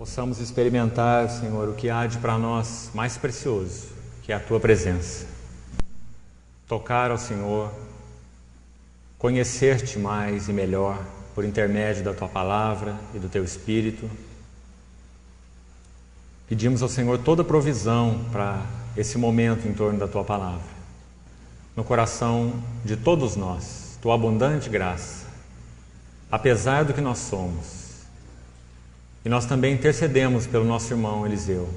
possamos experimentar, Senhor, o que há de para nós mais precioso, que é a Tua presença. Tocar ao Senhor, conhecer-te mais e melhor por intermédio da Tua Palavra e do Teu Espírito. Pedimos ao Senhor toda provisão para esse momento em torno da Tua Palavra. No coração de todos nós, Tua abundante graça, apesar do que nós somos. E nós também intercedemos pelo nosso irmão Eliseu.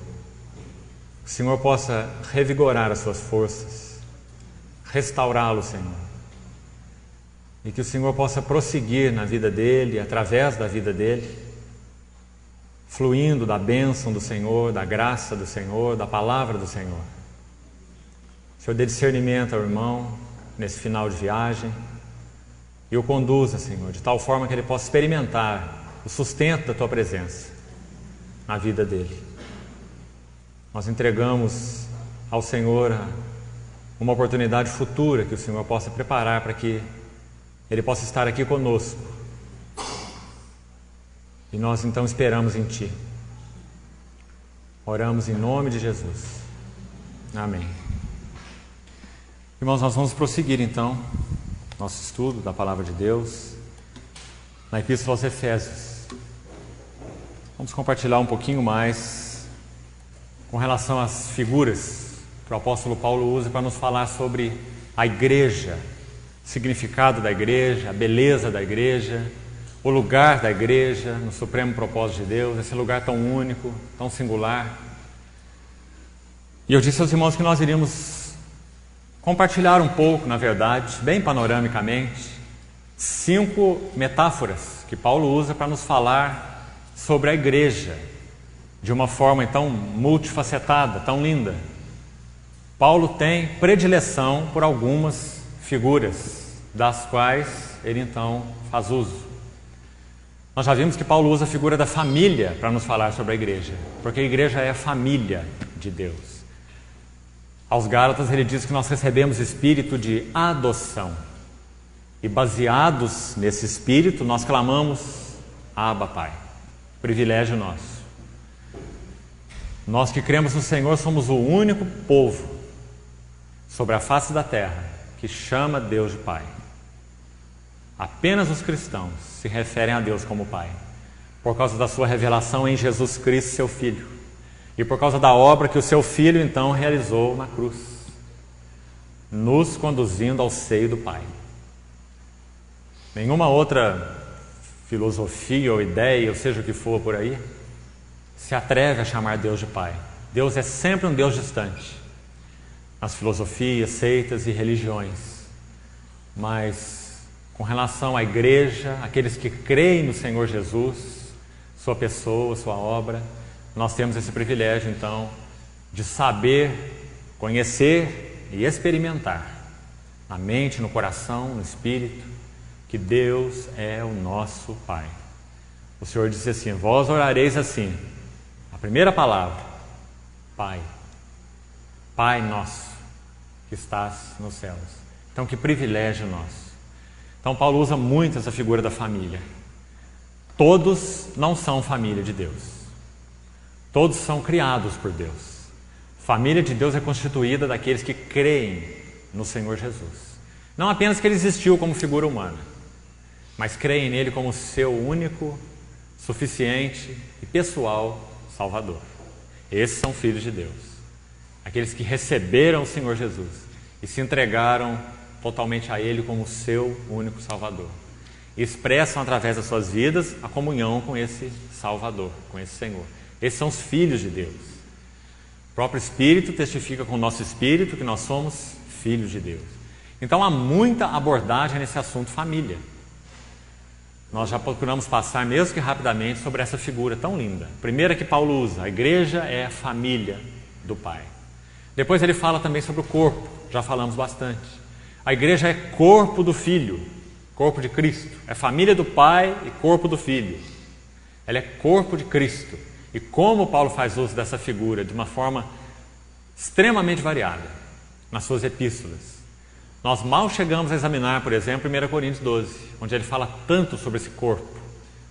Que o Senhor possa revigorar as suas forças, restaurá-lo, Senhor. E que o Senhor possa prosseguir na vida dele, através da vida dele, fluindo da bênção do Senhor, da graça do Senhor, da palavra do Senhor. O Senhor dê discernimento ao irmão nesse final de viagem e o conduza, Senhor, de tal forma que ele possa experimentar o sustento da Tua presença na vida dele. Nós entregamos ao Senhor uma oportunidade futura que o Senhor possa preparar para que Ele possa estar aqui conosco. E nós então esperamos em Ti. Oramos em nome de Jesus. Amém. Irmãos, nós vamos prosseguir então nosso estudo da Palavra de Deus na Epístola aos Efésios. Vamos compartilhar um pouquinho mais com relação às figuras que o apóstolo Paulo usa para nos falar sobre a igreja, o significado da igreja, a beleza da igreja, o lugar da igreja no supremo propósito de Deus, esse lugar tão único, tão singular. E eu disse aos irmãos que nós iríamos compartilhar um pouco, na verdade, bem panoramicamente, 5 metáforas que Paulo usa para nos falar sobre a igreja, de uma forma tão multifacetada, tão linda. Paulo tem predileção por algumas figuras, das quais ele então faz uso. Nós já vimos que Paulo usa a figura da família para nos falar sobre a igreja, porque a igreja é a família de Deus. Aos Gálatas ele diz que nós recebemos espírito de adoção, e baseados nesse espírito nós clamamos: Abba, Pai. Privilégio nosso. Nós que cremos no Senhor somos o único povo sobre a face da terra que chama Deus de Pai. Apenas os cristãos se referem a Deus como Pai, por causa da sua revelação em Jesus Cristo, seu Filho, e por causa da obra que o seu Filho então realizou na cruz, nos conduzindo ao seio do Pai. Nenhuma outra filosofia ou ideia, ou seja o que for por aí, se atreve a chamar Deus de Pai. Deus é sempre um Deus distante, nas filosofias, seitas e religiões. Mas com relação à igreja, aqueles que creem no Senhor Jesus, sua pessoa, sua obra, nós temos esse privilégio então de saber, conhecer e experimentar na mente, no coração, no espírito, que Deus é o nosso Pai. O Senhor disse assim: vós orareis assim. A primeira palavra, Pai. Pai nosso, que estás nos céus. Então, que privilégio nosso. Então, Paulo usa muito essa figura da família. Todos não são família de Deus. Todos são criados por Deus. Família de Deus é constituída daqueles que creem no Senhor Jesus. Não apenas que Ele existiu como figura humana, mas creem nele como seu único, suficiente e pessoal Salvador. Esses são filhos de Deus. Aqueles que receberam o Senhor Jesus e se entregaram totalmente a Ele como seu único Salvador. E expressam através das suas vidas a comunhão com esse Salvador, com esse Senhor. Esses são os filhos de Deus. O próprio Espírito testifica com o nosso espírito que nós somos filhos de Deus. Então há muita abordagem nesse assunto família. Nós já procuramos passar, mesmo que rapidamente, sobre essa figura tão linda. Primeira que Paulo usa: a igreja é a família do Pai. Depois ele fala também sobre o corpo, já falamos bastante. A igreja é corpo do Filho, corpo de Cristo. É família do Pai e corpo do Filho. Ela é corpo de Cristo. E como Paulo faz uso dessa figura de uma forma extremamente variada nas suas epístolas. Nós mal chegamos a examinar, por exemplo, 1 Coríntios 12, onde ele fala tanto sobre esse corpo,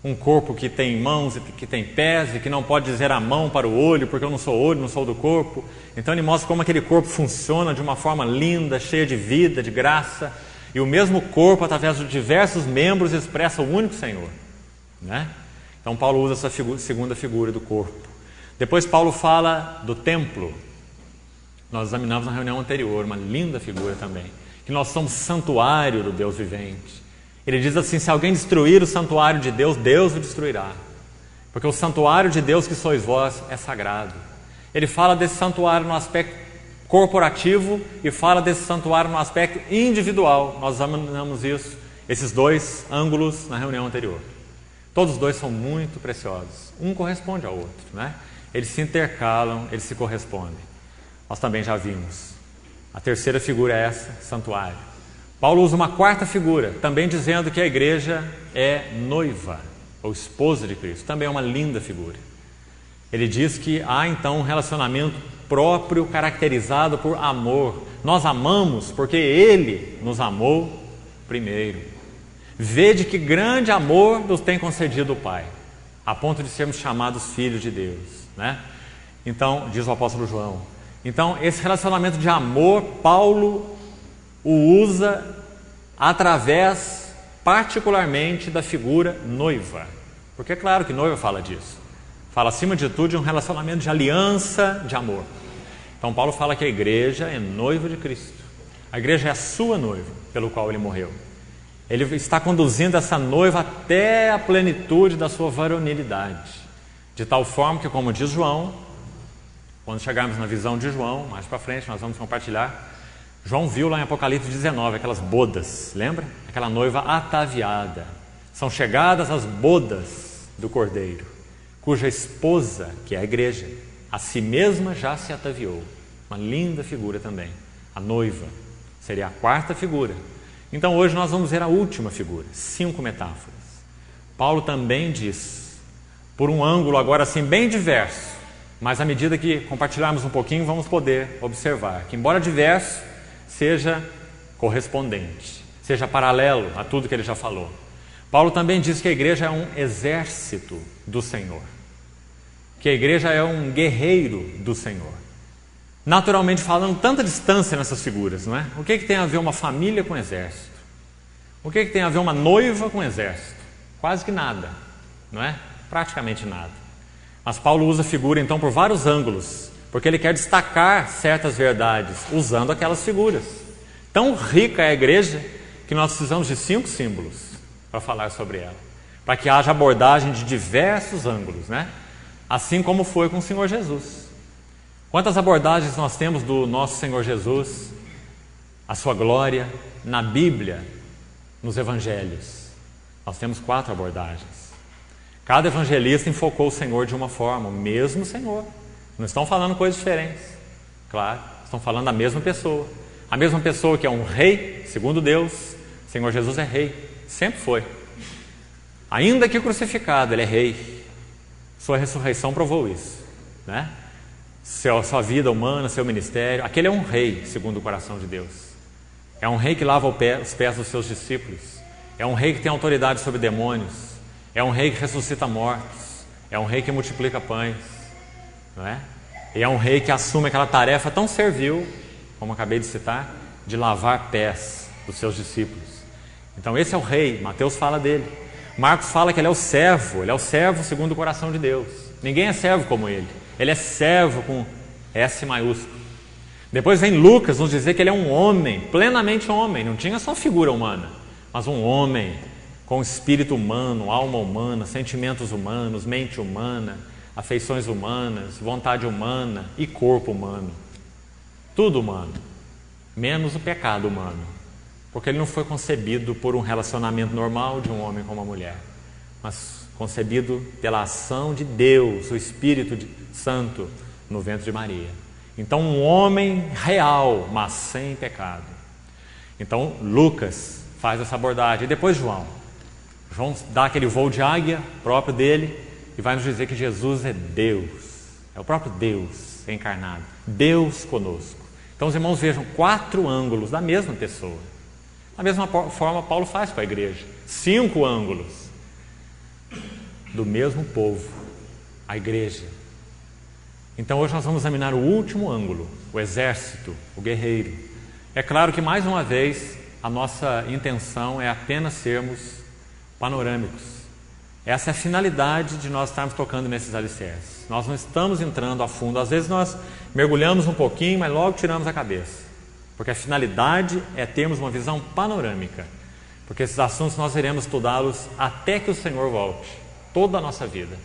um corpo que tem mãos e que tem pés e que não pode dizer a mão para o olho, porque eu não sou olho, não sou do corpo. Então ele mostra como aquele corpo funciona de uma forma linda, cheia de vida, de graça, e o mesmo corpo, através de diversos membros, expressa o único Senhor, né? Então Paulo usa essa segunda figura do corpo. Depois Paulo fala do templo. Nós examinamos na reunião anterior, uma linda figura também, que nós somos santuário do Deus vivente. Ele diz assim: se alguém destruir o santuário de Deus, Deus o destruirá, porque o santuário de Deus que sois vós é sagrado. Ele fala desse santuário no aspecto corporativo e fala desse santuário no aspecto individual. Nós examinamos isso, esses dois ângulos na reunião anterior. Todos os dois são muito preciosos, um corresponde ao outro, né? Eles se intercalam, eles se correspondem. Nós também já vimos. A terceira figura é essa, santuário. Paulo usa uma quarta figura, também dizendo que a igreja é noiva, ou esposa de Cristo. Também é uma linda figura. Ele diz que há então um relacionamento próprio, caracterizado por amor. Nós amamos porque Ele nos amou primeiro. Vede que grande amor nos tem concedido o Pai, a ponto de sermos chamados filhos de Deus, né? Então, diz o apóstolo João. Então, esse relacionamento de amor, Paulo o usa através, particularmente, da figura noiva. Porque é claro que noiva fala disso. Fala, acima de tudo, de um relacionamento de aliança, de amor. Então, Paulo fala que a igreja é noiva de Cristo. A igreja é a sua noiva, pelo qual ele morreu. Ele está conduzindo essa noiva até a plenitude da sua varonilidade. De tal forma que, como diz João, quando chegarmos na visão de João, mais para frente nós vamos compartilhar, João viu lá em Apocalipse 19, aquelas bodas, lembra? Aquela noiva ataviada. São chegadas as bodas do Cordeiro, cuja esposa, que é a igreja, a si mesma já se ataviou. Uma linda figura também. A noiva seria a quarta figura. Então hoje nós vamos ver a última figura, 5 metáforas. Paulo também diz, por um ângulo agora assim bem diverso, mas à medida que compartilharmos um pouquinho vamos poder observar que, embora diverso, seja correspondente, seja paralelo a tudo que ele já falou. Paulo também diz que a igreja é um exército do Senhor, que a igreja é um guerreiro do Senhor. Naturalmente falando, tanta distância nessas figuras, não é? O que tem a ver uma família com exército? O que tem a ver uma noiva com exército? Quase que nada, não é? Praticamente nada. Mas Paulo usa a figura então por vários ângulos, porque ele quer destacar certas verdades usando aquelas figuras. Tão rica é a igreja que nós precisamos de 5 símbolos para falar sobre ela, para que haja abordagem de diversos ângulos, né? Assim como foi com o Senhor Jesus. Quantas abordagens nós temos do nosso Senhor Jesus, a sua glória, na Bíblia, nos Evangelhos? Nós temos 4 abordagens. Cada evangelista enfocou o Senhor de uma forma, o mesmo Senhor. Não estão falando coisas diferentes, claro, estão falando da mesma pessoa. A mesma pessoa que é um rei, segundo Deus, o Senhor Jesus é rei, sempre foi. Ainda que crucificado, ele é rei. Sua ressurreição provou isso, né? Sua vida humana, seu ministério, aquele é um rei, segundo o coração de Deus. É um rei que lava os pés dos seus discípulos. É um rei que tem autoridade sobre demônios. É um rei que ressuscita mortos. É um rei que multiplica pães, não é? E é um rei que assume aquela tarefa tão servil, como acabei de citar, de lavar pés dos seus discípulos. Então esse é o rei, Mateus fala dele. Marcos fala que ele é o servo segundo o coração de Deus. Ninguém é servo como ele. Ele é servo com S maiúsculo. Depois vem Lucas nos dizer que ele é um homem, plenamente homem. Não tinha só figura humana, mas um homem com espírito humano, alma humana, sentimentos humanos, mente humana, afeições humanas, vontade humana e corpo humano. Tudo humano, menos o pecado humano, porque ele não foi concebido por um relacionamento normal de um homem com uma mulher, mas concebido pela ação de Deus, o Espírito Santo no ventre de Maria. Então um homem real, mas sem pecado. Então Lucas faz essa abordagem, e depois João dá aquele voo de águia próprio dele e vai nos dizer que Jesus é Deus, é o próprio Deus encarnado, Deus conosco. Então os irmãos vejam 4 ângulos da mesma pessoa. Da mesma forma Paulo faz com a igreja, 5 ângulos. do mesmo povo, a igreja. Então hoje nós vamos examinar o último ângulo, o exército, o guerreiro. É claro que mais uma vez a nossa intenção é apenas sermos panorâmicos. Essa é a finalidade de nós estarmos tocando nesses alicerces. Nós não estamos entrando a fundo. Às vezes nós mergulhamos um pouquinho, mas logo tiramos a cabeça. Porque a finalidade é termos uma visão panorâmica. Porque esses assuntos nós iremos estudá-los até que o Senhor volte. Toda a nossa vida.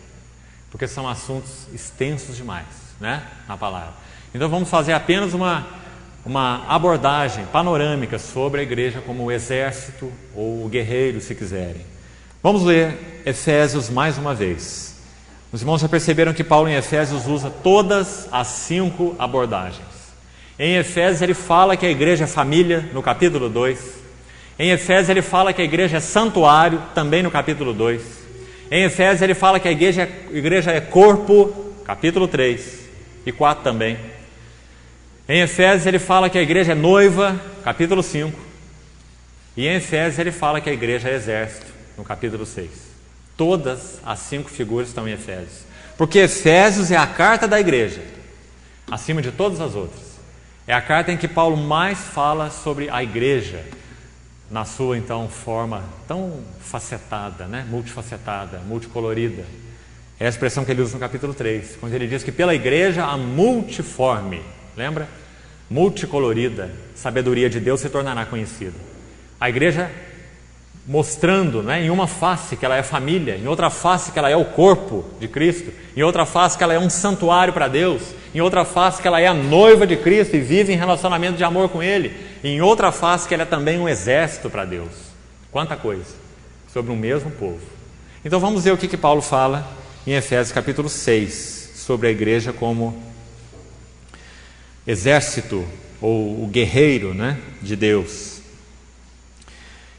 Porque são assuntos extensos demais, né, na palavra. Então vamos fazer apenas uma abordagem panorâmica sobre a igreja como o exército ou o guerreiro, se quiserem. Vamos ler Efésios mais uma vez. Os irmãos já perceberam que Paulo em Efésios usa todas as 5 abordagens. Em Efésios ele fala que a igreja é família, no capítulo 2. Em Efésios ele fala que a igreja é santuário, também no capítulo 2. Em Efésios ele fala que a igreja é corpo, capítulo 3 e 4 também. Em Efésios ele fala que a igreja é noiva, capítulo 5. E em Efésios ele fala que a igreja é exército, no capítulo 6. Todas as 5 figuras estão em Efésios. Porque Efésios é a carta da igreja, acima de todas as outras. É a carta em que Paulo mais fala sobre a igreja, na sua então forma tão facetada, né? Multifacetada, multicolorida. É a expressão que ele usa no capítulo 3, quando ele diz que pela igreja a multiforme, lembra? Multicolorida, sabedoria de Deus se tornará conhecida. A igreja mostrando, né, em uma face que ela é família, em outra face que ela é o corpo de Cristo, em outra face que ela é um santuário para Deus, em outra face que ela é a noiva de Cristo e vive em relacionamento de amor com Ele, e em outra face que ela é também um exército para Deus. Quanta coisa sobre um mesmo povo. Então vamos ver o que Paulo fala em Efésios capítulo 6 sobre a igreja como exército ou o guerreiro, né, de Deus.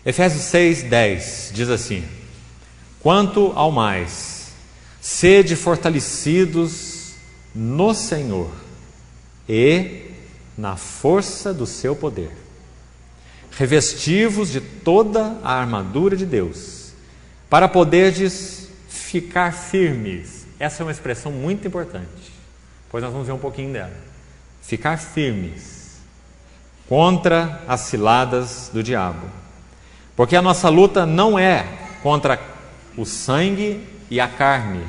Efésios 6:10 diz assim: quanto ao mais, sede fortalecidos no Senhor e na força do seu poder, revestivos de toda a armadura de Deus, para poderdes ficar firmes. Essa é uma expressão muito importante, pois nós vamos ver um pouquinho dela. Ficar firmes contra as ciladas do diabo. Porque a nossa luta não é contra o sangue e a carne,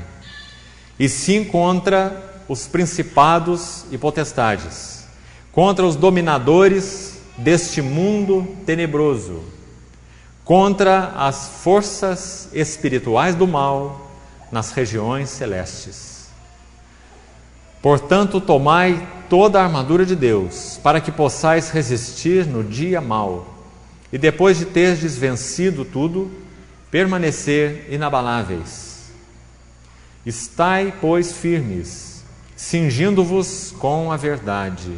e sim contra os principados e potestades, contra os dominadores deste mundo tenebroso, contra as forças espirituais do mal nas regiões celestes. Portanto, tomai toda a armadura de Deus, para que possais resistir no dia mau, e depois de terdes vencido tudo, permanecer inabaláveis. Estai, pois, firmes, cingindo-vos com a verdade.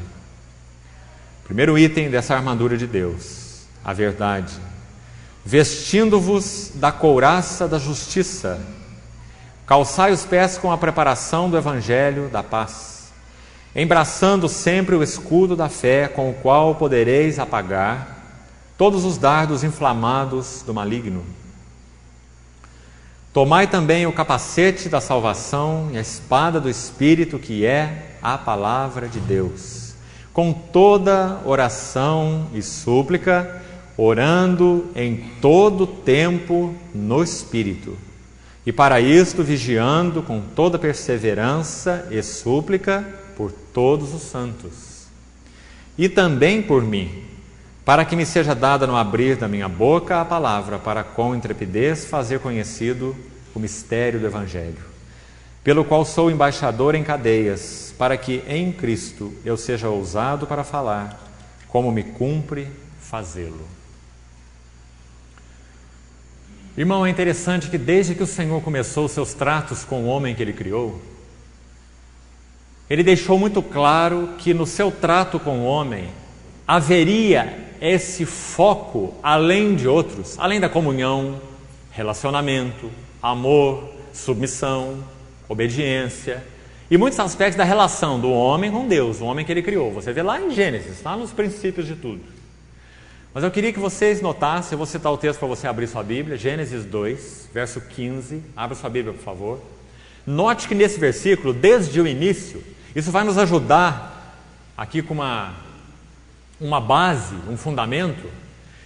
Primeiro item dessa armadura de Deus, a verdade. Vestindo-vos da couraça da justiça, calçai os pés com a preparação do evangelho da paz, embraçando sempre o escudo da fé, com o qual podereis apagar todos os dardos inflamados do maligno. Tomai também o capacete da salvação e a espada do Espírito, que é a palavra de Deus, com toda oração e súplica, orando em todo tempo no Espírito, e para isto vigiando com toda perseverança e súplica por todos os santos, e também por mim, para que me seja dada no abrir da minha boca a palavra, para com intrepidez fazer conhecido o mistério do Evangelho, pelo qual sou embaixador em cadeias, para que em Cristo eu seja ousado para falar, como me cumpre fazê-lo. Irmão, é interessante que desde que o Senhor começou os seus tratos com o homem que Ele criou, Ele deixou muito claro que no seu trato com o homem haveria esse foco além de outros, além da comunhão, relacionamento, amor, submissão, obediência e muitos aspectos da relação do homem com Deus, o homem que Ele criou. Você vê lá em Gênesis, lá nos princípios de tudo. Mas eu queria que vocês notassem, eu vou citar o texto para você abrir sua Bíblia, Gênesis 2, verso 15. Abra sua Bíblia, por favor. Note que nesse versículo, desde o início, isso vai nos ajudar aqui com uma base, um fundamento.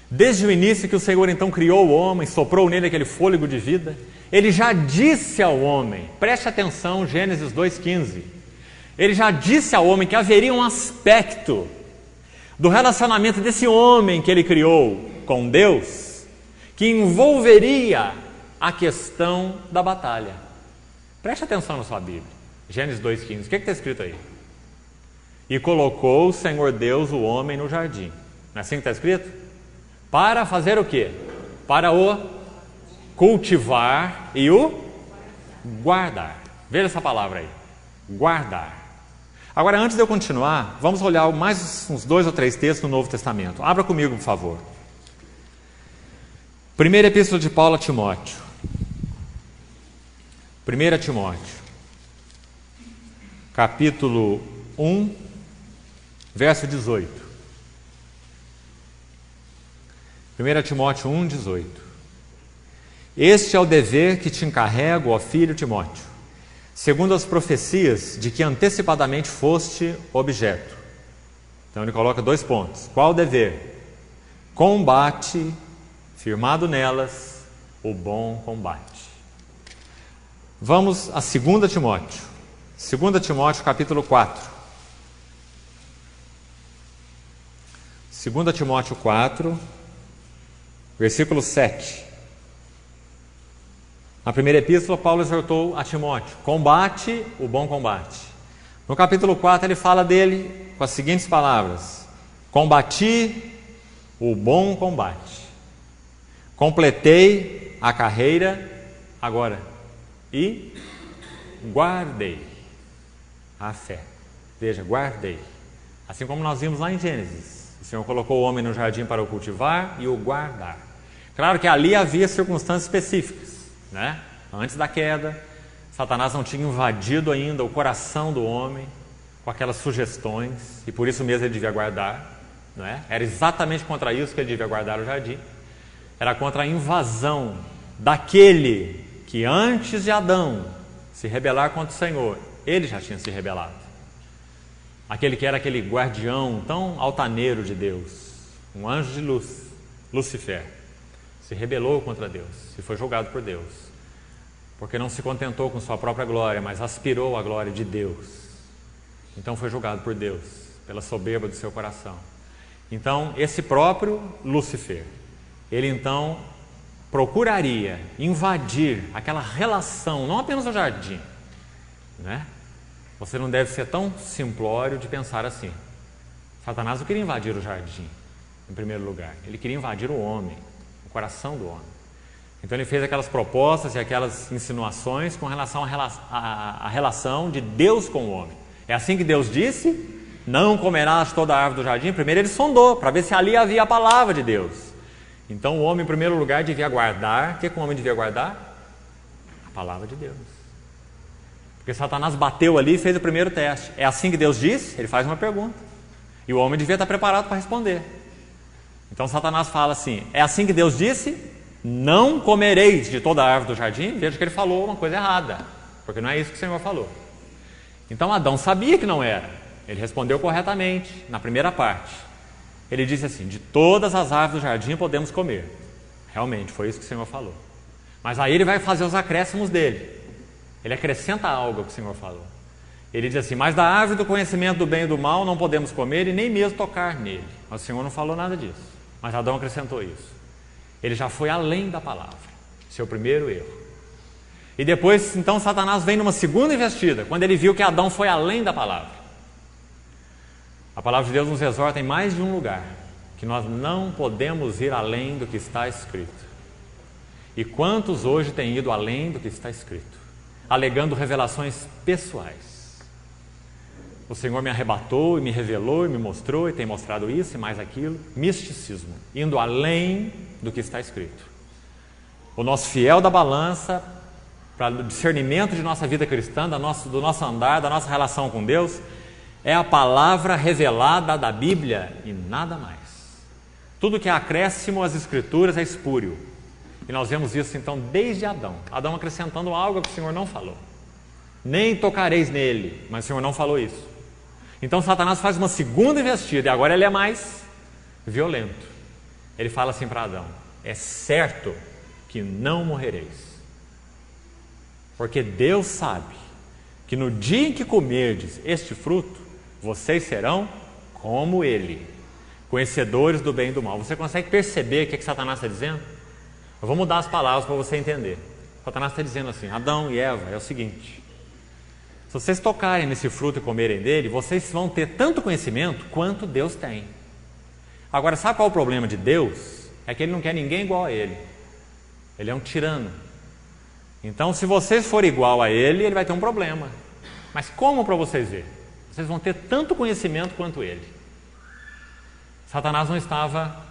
Desde o início que o Senhor então criou o homem, soprou nele aquele fôlego de vida, Ele já disse ao homem, preste atenção, Gênesis 2,15, Ele já disse ao homem que haveria um aspecto do relacionamento desse homem que Ele criou com Deus, que envolveria a questão da batalha. Preste atenção na sua Bíblia, Gênesis 2,15, o que está escrito aí? E colocou o Senhor Deus o homem no jardim. Não é assim que está escrito? Para fazer o quê? Para o cultivar e o guardar. Veja essa palavra aí, guardar. Agora, antes de eu continuar, vamos olhar mais uns 2 ou 3 textos no Novo Testamento. Abra comigo, por favor. Primeira Epístola de Paulo a Timóteo. 1 Timóteo, capítulo 1, verso 18. 1 Timóteo 1, 18. Este é o dever que te encarrego, ó filho Timóteo, segundo as profecias de que antecipadamente foste objeto. Então ele coloca 2 pontos. Qual o dever? Combate, firmado nelas, o bom combate. Vamos a 2 Timóteo. 2 Timóteo capítulo 4. 2 Timóteo 4, versículo 7. Na primeira epístola, Paulo exortou a Timóteo: combate o bom combate. No capítulo 4, ele fala dele com as seguintes palavras: combati o bom combate, completei a carreira, agora, e guardei a fé. Veja, guardei. Assim como nós vimos lá em Gênesis, o Senhor colocou o homem no jardim para o cultivar e o guardar. Claro que ali havia circunstâncias específicas, né? Antes da queda, Satanás não tinha invadido ainda o coração do homem com aquelas sugestões, e por isso mesmo ele devia guardar, não é? Era exatamente contra isso que ele devia guardar o jardim. Era contra a invasão daquele que antes de Adão se rebelar contra o Senhor, ele já tinha se rebelado. Aquele que era aquele guardião tão altaneiro de Deus, um anjo de luz, Lúcifer, se rebelou contra Deus e foi julgado por Deus, porque não se contentou com sua própria glória, mas aspirou à glória de Deus. Então foi julgado por Deus, pela soberba do seu coração. Então esse próprio Lúcifer, ele então procuraria invadir aquela relação, não apenas o jardim, né? Você não deve ser tão simplório de pensar assim. Satanás não queria invadir o jardim, em primeiro lugar. Ele queria invadir o homem, o coração do homem. Então ele fez aquelas propostas e aquelas insinuações com relação à relação de Deus com o homem. É assim que Deus disse: não comerás toda a árvore do jardim. Primeiro ele sondou, para ver se ali havia a palavra de Deus. Então o homem, em primeiro lugar, devia guardar. O que o homem devia guardar? A palavra de Deus. Porque Satanás bateu ali e fez o primeiro teste. É assim que Deus disse? Ele faz uma pergunta. E o homem devia estar preparado para responder. Então Satanás fala assim: é assim que Deus disse? Não comereis de toda a árvore do jardim. Veja que ele falou uma coisa errada, porque não é isso que o Senhor falou. Então Adão sabia que não era. Ele respondeu corretamente na primeira parte. Ele disse assim: de todas as árvores do jardim podemos comer. Realmente, foi isso que o Senhor falou. Mas aí ele vai fazer os acréscimos dele. Ele acrescenta algo ao que o Senhor falou. Ele diz assim: mas da árvore do conhecimento do bem e do mal não podemos comer e nem mesmo tocar nele. Mas o Senhor não falou nada disso. Mas Adão acrescentou isso. Ele já foi além da palavra. Seu primeiro erro. E depois, então, Satanás vem numa segunda investida, quando ele viu que Adão foi além da palavra. A palavra de Deus nos exorta em mais de um lugar que nós não podemos ir além do que está escrito. E quantos hoje têm ido além do que está escrito, alegando revelações pessoais? O Senhor me arrebatou e me revelou e me mostrou e tem mostrado isso e mais aquilo. Misticismo, indo além do que está escrito. O nosso fiel da balança para o discernimento de nossa vida cristã, do nosso andar, da nossa relação com Deus, é a palavra revelada da Bíblia e nada mais. Tudo que é acréscimo às Escrituras é espúrio. E nós vemos isso então desde Adão. Adão acrescentando algo que o Senhor não falou. Nem tocareis nele, mas o Senhor não falou isso. Então Satanás faz uma segunda investida e agora ele é mais violento. Ele fala assim para Adão: é certo que não morrereis. Porque Deus sabe que no dia em que comerdes este fruto, vocês serão como ele, conhecedores do bem e do mal. Você consegue perceber o que Satanás está dizendo? Eu vou mudar as palavras para você entender. Satanás está dizendo assim: Adão e Eva, é o seguinte, se vocês tocarem nesse fruto e comerem dele, vocês vão ter tanto conhecimento quanto Deus tem. Agora, sabe qual é o problema de Deus? É que ele não quer ninguém igual a ele. Ele é um tirano. Então, se vocês forem igual a ele, ele vai ter um problema. Mas como para vocês verem? Vocês vão ter tanto conhecimento quanto ele. Satanás não estava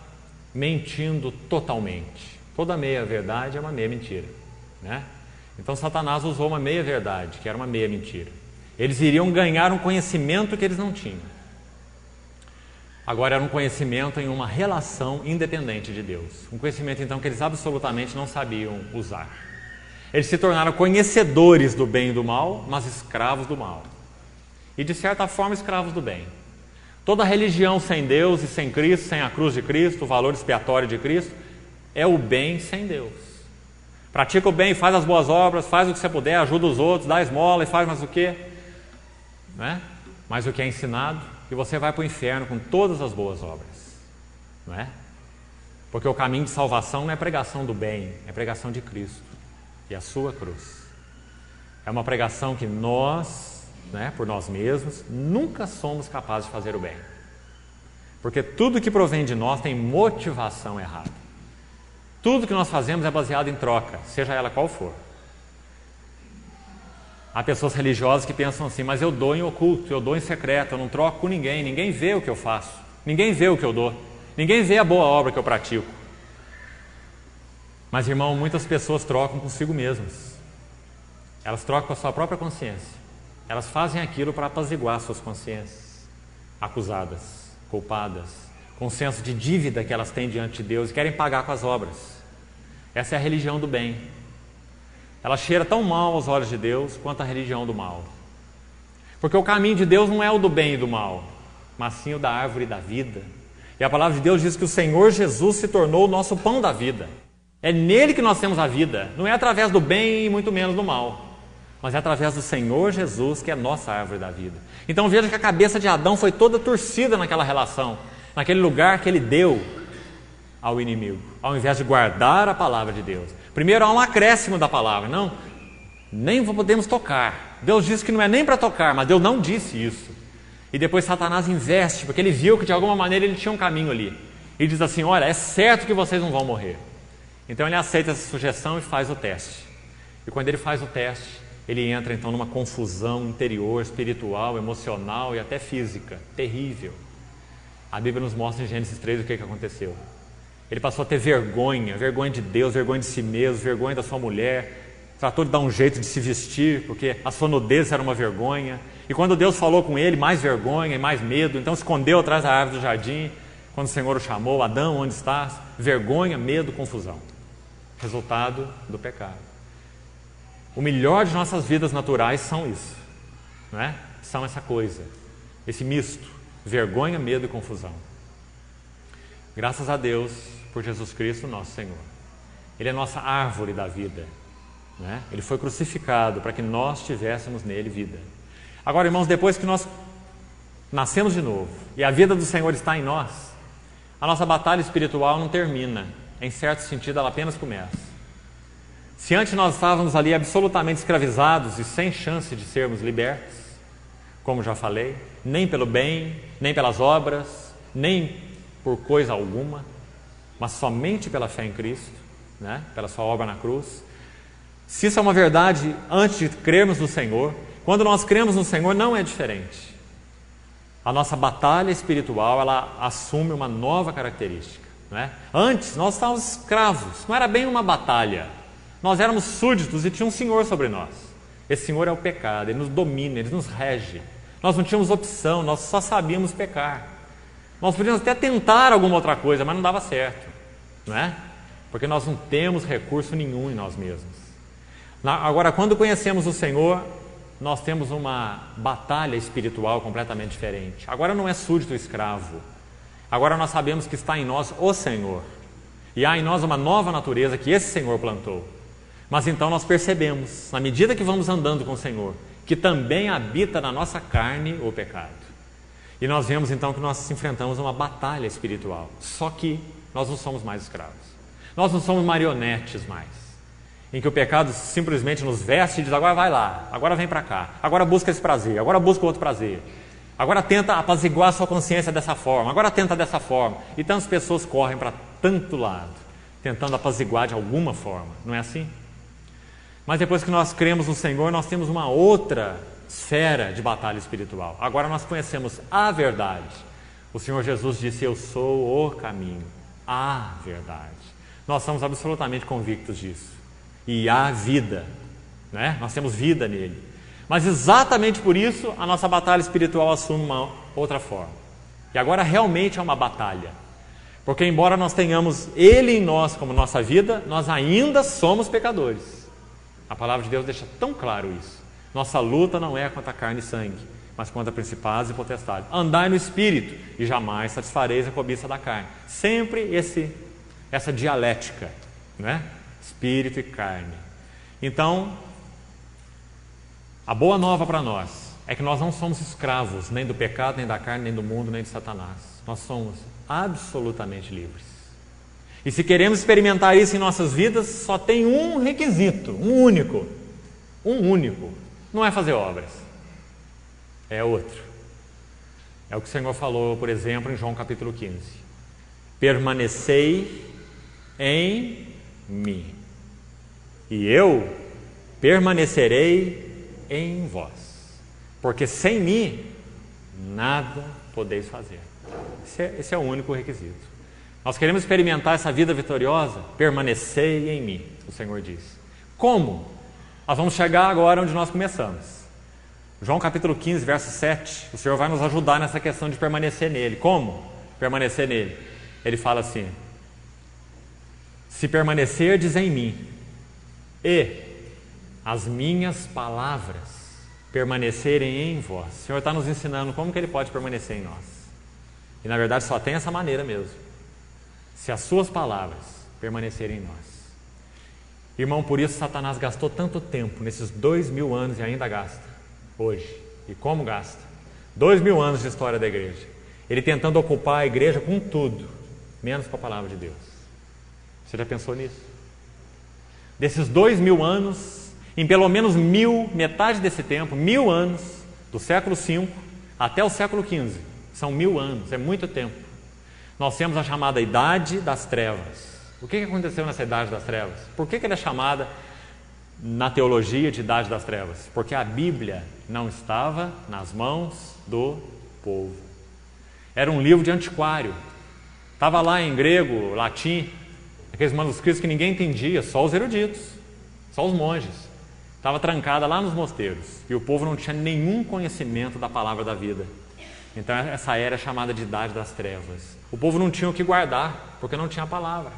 mentindo totalmente. Toda meia verdade é uma meia mentira, né? Então Satanás usou uma meia verdade, que era uma meia mentira. Eles iriam ganhar um conhecimento que eles não tinham. Agora era um conhecimento em uma relação independente de Deus. Um conhecimento então que eles absolutamente não sabiam usar. Eles se tornaram conhecedores do bem e do mal, mas escravos do mal. E de certa forma escravos do bem. Toda religião sem Deus e sem Cristo, sem a cruz de Cristo, o valor expiatório de Cristo, é o bem sem Deus. Pratica o bem, faz as boas obras, faz o que você puder, ajuda os outros, dá esmola e faz mais o quê? Né? Mas o que é ensinado, que você vai para o inferno com todas as boas obras. Não é? Porque o caminho de salvação não é pregação do bem, é pregação de Cristo e a sua cruz. É uma pregação que nós, né, por nós mesmos, nunca somos capazes de fazer o bem. Porque tudo que provém de nós tem motivação errada. Tudo que nós fazemos é baseado em troca, seja ela qual for. Há pessoas religiosas que pensam assim: mas eu dou em oculto, eu dou em secreto, eu não troco com ninguém, ninguém vê o que eu faço, ninguém vê o que eu dou, ninguém vê a boa obra que eu pratico. Mas, irmão, muitas pessoas trocam consigo mesmas. Elas trocam com a sua própria consciência. Elas fazem aquilo para apaziguar suas consciências acusadas, culpadas, com o senso de dívida que elas têm diante de Deus e querem pagar com as obras. Essa é a religião do bem. Ela cheira tão mal aos olhos de Deus quanto a religião do mal. Porque o caminho de Deus não é o do bem e do mal, mas sim o da árvore da vida. E a palavra de Deus diz que o Senhor Jesus se tornou o nosso pão da vida. É nele que nós temos a vida. Não é através do bem e muito menos do mal, mas é através do Senhor Jesus que é a nossa árvore da vida. Então veja que a cabeça de Adão foi toda torcida naquela relação, naquele lugar que ele deu ao inimigo, ao invés de guardar a palavra de Deus. Primeiro há um acréscimo da palavra: não, nem podemos tocar. Deus disse que não é nem para tocar, mas Deus não disse isso. E depois Satanás investe, porque ele viu que de alguma maneira ele tinha um caminho ali. E diz assim: olha, é certo que vocês não vão morrer. Então ele aceita essa sugestão e faz o teste. E quando ele faz o teste, ele entra então numa confusão interior, espiritual, emocional e até física, terrível. A Bíblia nos mostra em Gênesis 3 o que aconteceu. Ele passou a ter vergonha de Deus, vergonha de si mesmo, vergonha da sua mulher, tratou de dar um jeito de se vestir, porque a sua nudez era uma vergonha. E quando Deus falou com ele, mais vergonha e mais medo, então escondeu atrás da árvore do jardim. Quando o Senhor o chamou: Adão, onde estás? Vergonha, medo, confusão. Resultado do pecado. O melhor de nossas vidas naturais são isso, não é? São essa coisa, esse misto, vergonha, medo e confusão. Graças a Deus por Jesus Cristo, nosso Senhor. Ele é a nossa árvore da vida, não é? Ele foi crucificado para que nós tivéssemos nele vida. Agora, irmãos, depois que nós nascemos de novo e a vida do Senhor está em nós, a nossa batalha espiritual não termina. Em certo sentido, ela apenas começa. Se antes nós estávamos ali absolutamente escravizados e sem chance de sermos libertos, como já falei, nem pelo bem, nem pelas obras, nem por coisa alguma, mas somente pela fé em Cristo, né? Pela sua obra na cruz. Se isso é uma verdade antes de crermos no Senhor, quando nós cremos no Senhor não é diferente. A nossa batalha espiritual, ela assume uma nova característica. Não é? Antes nós estávamos escravos, não era bem uma batalha, nós éramos súditos e tinha um Senhor sobre nós. Esse Senhor é o pecado, Ele nos domina, Ele nos rege. Nós não tínhamos opção, nós só sabíamos pecar. Nós podíamos até tentar alguma outra coisa, mas não dava certo, não é? Porque nós não temos recurso nenhum em nós mesmos. Agora, quando conhecemos o Senhor, nós temos uma batalha espiritual completamente diferente. Agora não é súdito ou escravo. Agora nós sabemos que está em nós o Senhor. E há em nós uma nova natureza que esse Senhor plantou. Mas então nós percebemos, na medida que vamos andando com o Senhor, que também habita na nossa carne o pecado. E nós vemos então que nós enfrentamos uma batalha espiritual. Só que nós não somos mais escravos. Nós não somos marionetes mais, em que o pecado simplesmente nos veste e diz: agora vai lá, agora vem para cá, agora busca esse prazer, agora busca outro prazer, agora tenta apaziguar a sua consciência dessa forma, agora tenta dessa forma. E tantas pessoas correm para tanto lado, tentando apaziguar de alguma forma, não é assim? Mas depois que nós cremos no Senhor, nós temos uma outra esfera de batalha espiritual. Agora nós conhecemos a verdade. O Senhor Jesus disse: eu sou o caminho, a verdade. Nós somos absolutamente convictos disso. E há vida, né? Nós temos vida nele. Mas exatamente por isso a nossa batalha espiritual assume uma outra forma. E agora realmente é uma batalha. Porque embora nós tenhamos ele em nós como nossa vida, nós ainda somos pecadores. A palavra de Deus deixa tão claro isso. Nossa luta não é contra carne e sangue, mas contra principados e potestades. Andai no Espírito e jamais satisfareis a cobiça da carne. Sempre essa dialética, né? Espírito e carne. Então, a boa nova para nós é que nós não somos escravos nem do pecado, nem da carne, nem do mundo, nem de Satanás. Nós somos absolutamente livres. E se queremos experimentar isso em nossas vidas, só tem um requisito, um único. Não é fazer obras, é outro. É o que o Senhor falou, por exemplo, em João capítulo 15. Permanecei em mim, e eu permanecerei em vós, porque sem mim nada podeis fazer. Esse é o único requisito. Nós queremos experimentar essa vida vitoriosa, permanecei em mim, o Senhor diz. Como? Nós vamos chegar agora onde nós começamos. João capítulo 15, verso 7, o Senhor vai nos ajudar nessa questão de permanecer nele. Como permanecer nele? Ele fala assim: se permanecerdes em mim e as minhas palavras permanecerem em vós. O Senhor está nos ensinando como que Ele pode permanecer em nós. E na verdade só tem essa maneira mesmo. Se as suas palavras permanecerem em nós. Irmão, por isso Satanás gastou tanto tempo nesses 2000 anos e ainda gasta hoje. E como gasta? 2000 anos de história da igreja. Ele tentando ocupar a igreja com tudo, menos com a palavra de Deus. Você já pensou nisso? Desses 2000 anos, em pelo menos metade desse tempo, 1000 anos, do século V até o século XV, são 1000 anos, é muito tempo. Nós temos a chamada Idade das Trevas. O que aconteceu nessa Idade das Trevas? Por que ela é chamada na teologia de Idade das Trevas? Porque a Bíblia não estava nas mãos do povo. Era um livro de antiquário. Estava lá em grego, latim, aqueles manuscritos que ninguém entendia, só os eruditos, só os monges. Estava trancada lá nos mosteiros e o povo não tinha nenhum conhecimento da palavra da vida. Então essa era chamada de Idade das Trevas. O povo não tinha o que guardar, porque não tinha a palavra.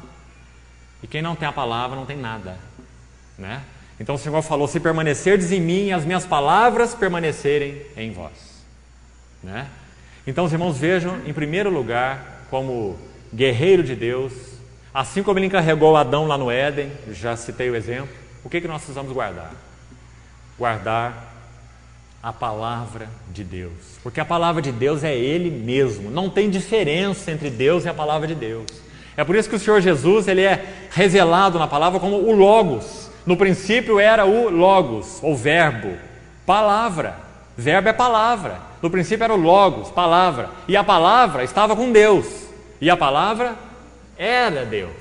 E quem não tem a palavra não tem nada, né? Então o Senhor falou: se permanecerdes em mim e as minhas palavras permanecerem em vós, né? Então os irmãos vejam, em primeiro lugar, como guerreiro de Deus, assim como Ele encarregou Adão lá no Éden, já citei o exemplo, o que nós precisamos guardar? Guardar a palavra de Deus, porque a palavra de Deus é Ele mesmo, não tem diferença entre Deus e a palavra de Deus. É por isso que o Senhor Jesus, Ele é revelado na palavra como o Logos. No princípio era o Logos, ou verbo, palavra. Verbo é palavra. No princípio era o Logos, palavra. E a palavra estava com Deus. E a palavra era Deus.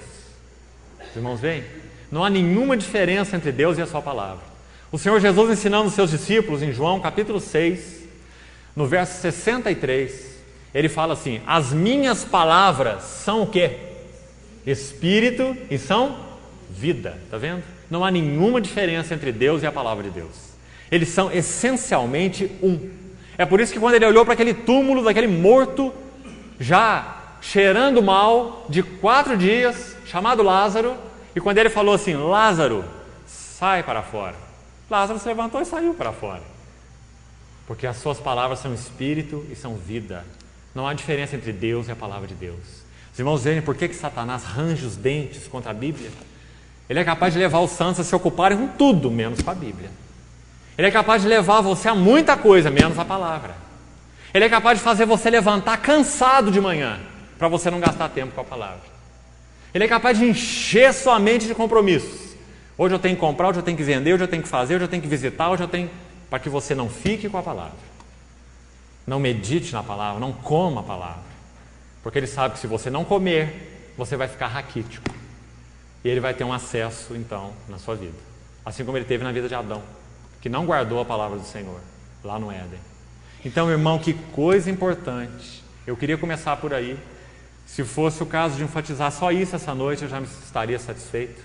Os irmãos veem? Não há nenhuma diferença entre Deus e a sua palavra. O Senhor Jesus ensinando os seus discípulos em João capítulo 6, no verso 63, Ele fala assim: as minhas palavras são o quê? Espírito e são vida. Está vendo? Não há nenhuma diferença entre Deus e a palavra de Deus. Eles são essencialmente um. É por isso que quando Ele olhou para aquele túmulo daquele morto, já cheirando mal, de 4 dias, chamado Lázaro, e quando ele falou assim, Lázaro, sai para fora. Lázaro se levantou e saiu para fora. Porque as suas palavras são espírito e são vida. Não há diferença entre Deus e a palavra de Deus. Os irmãos veem por que Satanás range os dentes contra a Bíblia? Ele é capaz de levar os santos a se ocuparem com tudo, menos com a Bíblia. Ele é capaz de levar você a muita coisa, menos a palavra. Ele é capaz de fazer você levantar cansado de manhã, para você não gastar tempo com a palavra. Ele é capaz de encher sua mente de compromissos. Hoje eu tenho que comprar, hoje eu tenho que vender, hoje eu tenho que fazer, hoje eu tenho que visitar, hoje eu tenho... para que você não fique com a palavra. Não medite na palavra, não coma a palavra. Porque ele sabe que se você não comer, você vai ficar raquítico. E ele vai ter um acesso, então, na sua vida. Assim como ele teve na vida de Adão, que não guardou a palavra do Senhor, lá no Éden. Então, irmão, que coisa importante. Eu queria começar por aí. Se fosse o caso de enfatizar só isso essa noite, eu já estaria satisfeito.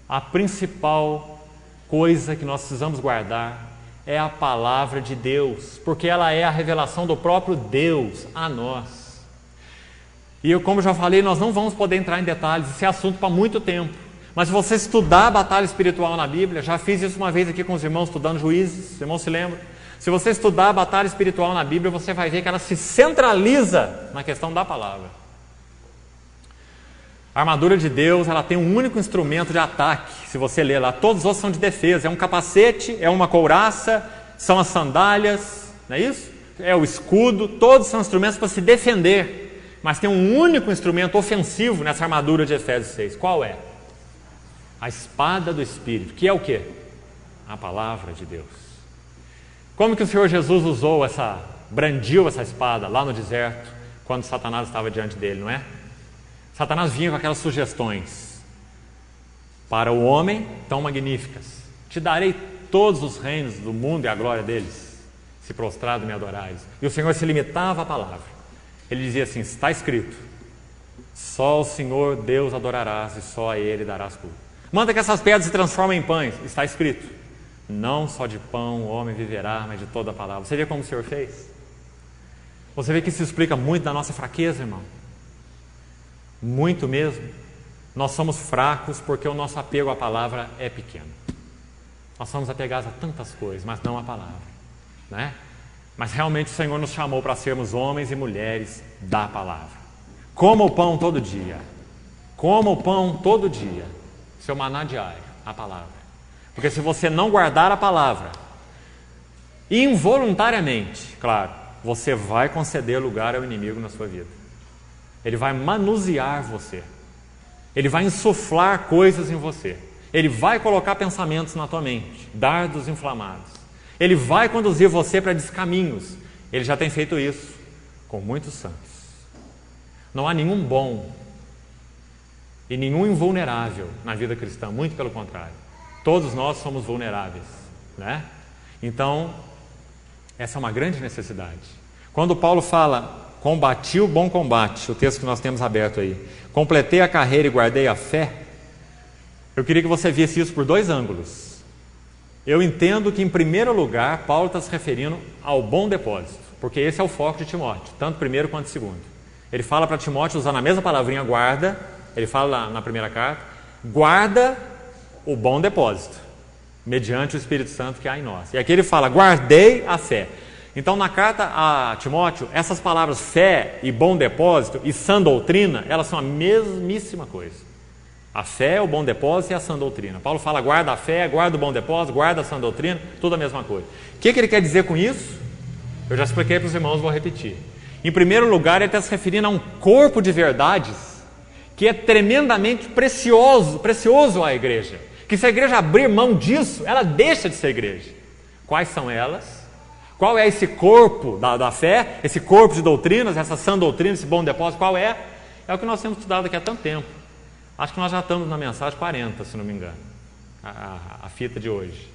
A principal coisa que nós precisamos guardar é a palavra de Deus, porque ela é a revelação do próprio Deus a nós. E eu, como já falei, nós não vamos poder entrar em detalhes, esse é assunto para muito tempo. Mas se você estudar a batalha espiritual na Bíblia, já fiz isso uma vez aqui com os irmãos estudando Juízes, os irmãos se lembram? Se você estudar a batalha espiritual na Bíblia, você vai ver que ela se centraliza na questão da palavra. A armadura de Deus, ela tem um único instrumento de ataque. Se você ler lá, todos os outros são de defesa. É um capacete, é uma couraça, são as sandálias, não é isso? É o escudo, todos são instrumentos para se defender. Mas tem um único instrumento ofensivo nessa armadura de Efésios 6. Qual é? A espada do Espírito, que é o quê? A palavra de Deus. Como que o Senhor Jesus brandiu essa espada lá no deserto, quando Satanás estava diante dele, não é? Satanás vinha com aquelas sugestões para o homem tão magníficas. Te darei todos os reinos do mundo e a glória deles, se prostrado me adorares. E o Senhor se limitava à palavra. Ele dizia assim, está escrito, só o Senhor Deus adorarás e só a Ele darás culto. Manda que essas pedras se transformem em pães, está escrito, não só de pão o homem viverá, mas de toda a palavra. Você vê como o Senhor fez? Você vê que isso explica muito da nossa fraqueza, irmão. Muito mesmo. Nós somos fracos porque o nosso apego à palavra é pequeno. Nós somos apegados a tantas coisas, mas não à palavra, né? Mas realmente o Senhor nos chamou para sermos homens e mulheres da palavra. Coma o pão todo dia. Coma o pão todo dia. Seu maná diário, a palavra. Porque se você não guardar a palavra, involuntariamente, claro, você vai conceder lugar ao inimigo na sua vida. Ele vai manusear você. Ele vai insuflar coisas em você. Ele vai colocar pensamentos na tua mente, dardos inflamados. Ele vai conduzir você para descaminhos. Ele já tem feito isso com muitos santos. Não há nenhum bom e nenhum invulnerável na vida cristã, muito pelo contrário. Todos nós somos vulneráveis, né? Então, essa é uma grande necessidade. Quando Paulo fala, combati o bom combate, o texto que nós temos aberto aí, completei a carreira e guardei a fé, eu queria que você visse isso por 2 ângulos. Eu entendo que, em primeiro lugar, Paulo está se referindo ao bom depósito, porque esse é o foco de Timóteo, tanto primeiro quanto segundo. Ele fala para Timóteo, usando a mesma palavrinha guarda, ele fala na primeira carta, guarda o bom depósito, mediante o Espírito Santo que há em nós. E aqui ele fala, guardei a fé. Então, na carta a Timóteo, essas palavras fé e bom depósito e sã doutrina, elas são a mesmíssima coisa. A fé, o bom depósito e a sã doutrina. Paulo fala, guarda a fé, guarda o bom depósito, guarda a sã doutrina, tudo a mesma coisa. O que ele quer dizer com isso? Eu já expliquei para os irmãos, vou repetir. Em primeiro lugar, ele está se referindo a um corpo de verdades que é tremendamente precioso à igreja. Que se a igreja abrir mão disso, ela deixa de ser igreja. Quais são elas? Qual é esse corpo da fé, esse corpo de doutrinas, essa sã doutrina, esse bom depósito, qual é? É o que nós temos estudado aqui há tanto tempo. Acho que nós já estamos na mensagem 40, se não me engano, a fita de hoje.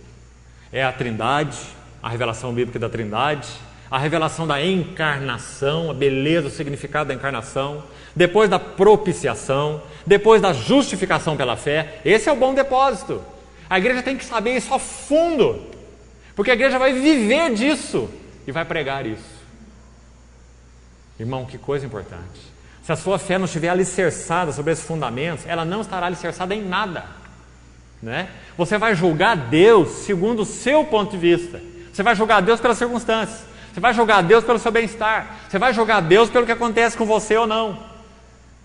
É a Trindade, a revelação bíblica da Trindade, a revelação da encarnação, a beleza, o significado da encarnação, depois da propiciação, depois da justificação pela fé. Esse é o bom depósito. A igreja tem que saber isso a fundo, porque a igreja vai viver disso e vai pregar isso. Irmão, que coisa importante. Se a sua fé não estiver alicerçada sobre esses fundamentos, ela não estará alicerçada em nada, né? Você vai julgar Deus segundo o seu ponto de vista. Você vai julgar Deus pelas circunstâncias. Você vai julgar Deus pelo seu bem-estar. Você vai julgar Deus pelo que acontece com você ou não.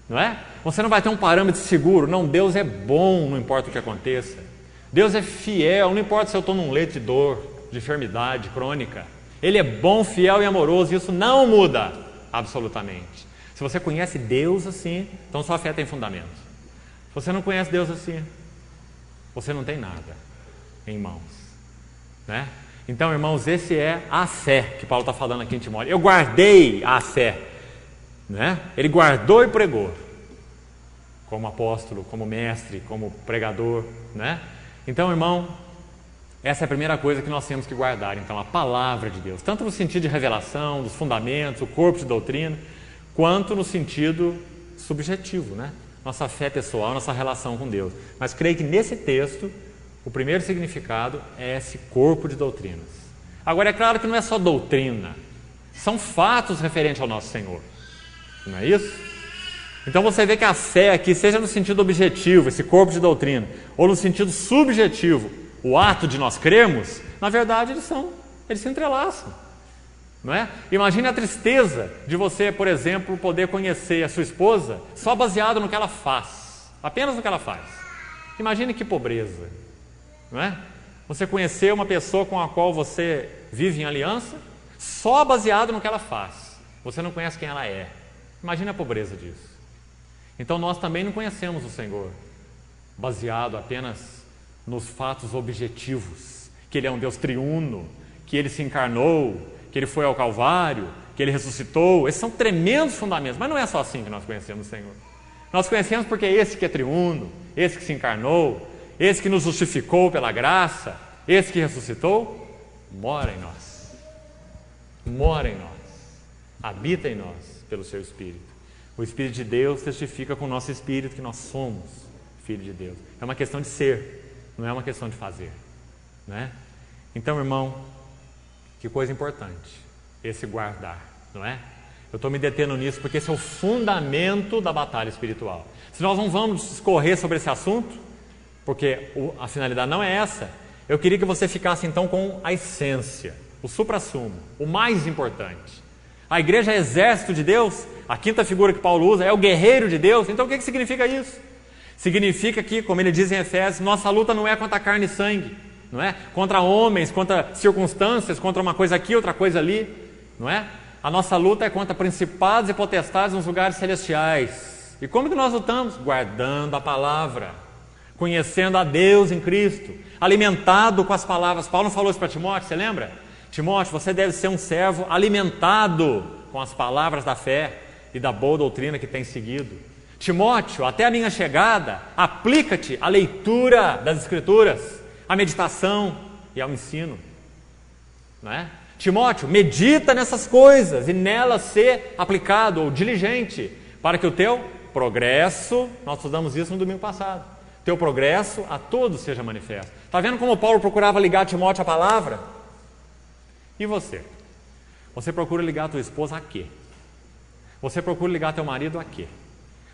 Não é? Você não vai ter um parâmetro seguro. Não, Deus é bom, não importa o que aconteça. Deus é fiel, não importa se eu estou num leito de dor, de enfermidade crônica. Ele é bom, fiel e amoroso, e isso não muda absolutamente. Se você conhece Deus assim, então sua fé tem fundamento. Se você não conhece Deus assim, você não tem nada em mãos, né? Então, irmãos, esse é a fé que Paulo está falando aqui em Timóteo. Eu guardei a fé, né? Ele guardou e pregou, como apóstolo, como mestre, como pregador, né? Então, irmão, essa é a primeira coisa que nós temos que guardar. Então, a palavra de Deus, tanto no sentido de revelação, dos fundamentos, o corpo de doutrina, quanto no sentido subjetivo, né? Nossa fé pessoal, nossa relação com Deus. Mas creio que nesse texto, o primeiro significado é esse corpo de doutrinas. Agora, é claro que não é só doutrina, são fatos referentes ao nosso Senhor, não é isso? Então você vê que a fé aqui, seja no sentido objetivo, esse corpo de doutrina, ou no sentido subjetivo, o ato de nós crermos, na verdade eles se entrelaçam, não é? Imagine a tristeza de você, por exemplo, poder conhecer a sua esposa só baseado no que ela faz, apenas no que ela faz. Imagine que pobreza, não é? Você conhecer uma pessoa com a qual você vive em aliança só baseado no que ela faz. Você não conhece quem ela é. Imagine a pobreza disso. Então nós também não conhecemos o Senhor baseado apenas nos fatos objetivos, que Ele é um Deus triuno, que Ele se encarnou, que Ele foi ao Calvário, que Ele ressuscitou. Esses são tremendos fundamentos, mas não é só assim que nós conhecemos o Senhor. Nós conhecemos porque é esse que é triuno, esse que se encarnou, esse que nos justificou pela graça, esse que ressuscitou, mora em nós, habita em nós pelo seu Espírito. O Espírito de Deus testifica com o nosso Espírito que nós somos filhos de Deus. É uma questão de ser, não é uma questão de fazer, né? Então, irmão, que coisa importante, esse guardar, não é? Eu estou me detendo nisso porque esse é o fundamento da batalha espiritual. Se nós não vamos discorrer sobre esse assunto, porque a finalidade não é essa, eu queria que você ficasse então com a essência, o suprassumo, o mais importante. A igreja é exército de Deus, a quinta figura que Paulo usa é o guerreiro de Deus. Então o que significa isso? Significa que, como ele diz em Efésios, nossa luta não é contra carne e sangue, não é? Contra homens, contra circunstâncias, contra uma coisa aqui, outra coisa ali, não é? A nossa luta é contra principados e potestades nos lugares celestiais. E como que nós lutamos? Guardando a palavra, conhecendo a Deus em Cristo, alimentado com as palavras. Paulo não falou isso para Timóteo, você lembra? Timóteo, você deve ser um servo alimentado com as palavras da fé e da boa doutrina que tem seguido. Timóteo, até a minha chegada, aplica-te à leitura das Escrituras, à meditação e ao ensino, não é? Timóteo, medita nessas coisas e nelas ser aplicado ou diligente, para que o teu progresso, nós estudamos isso no domingo passado, teu progresso a todos seja manifesto. Está vendo como Paulo procurava ligar Timóteo à palavra? E você? Você procura ligar a tua esposa a quê? Você procura ligar teu marido a quê?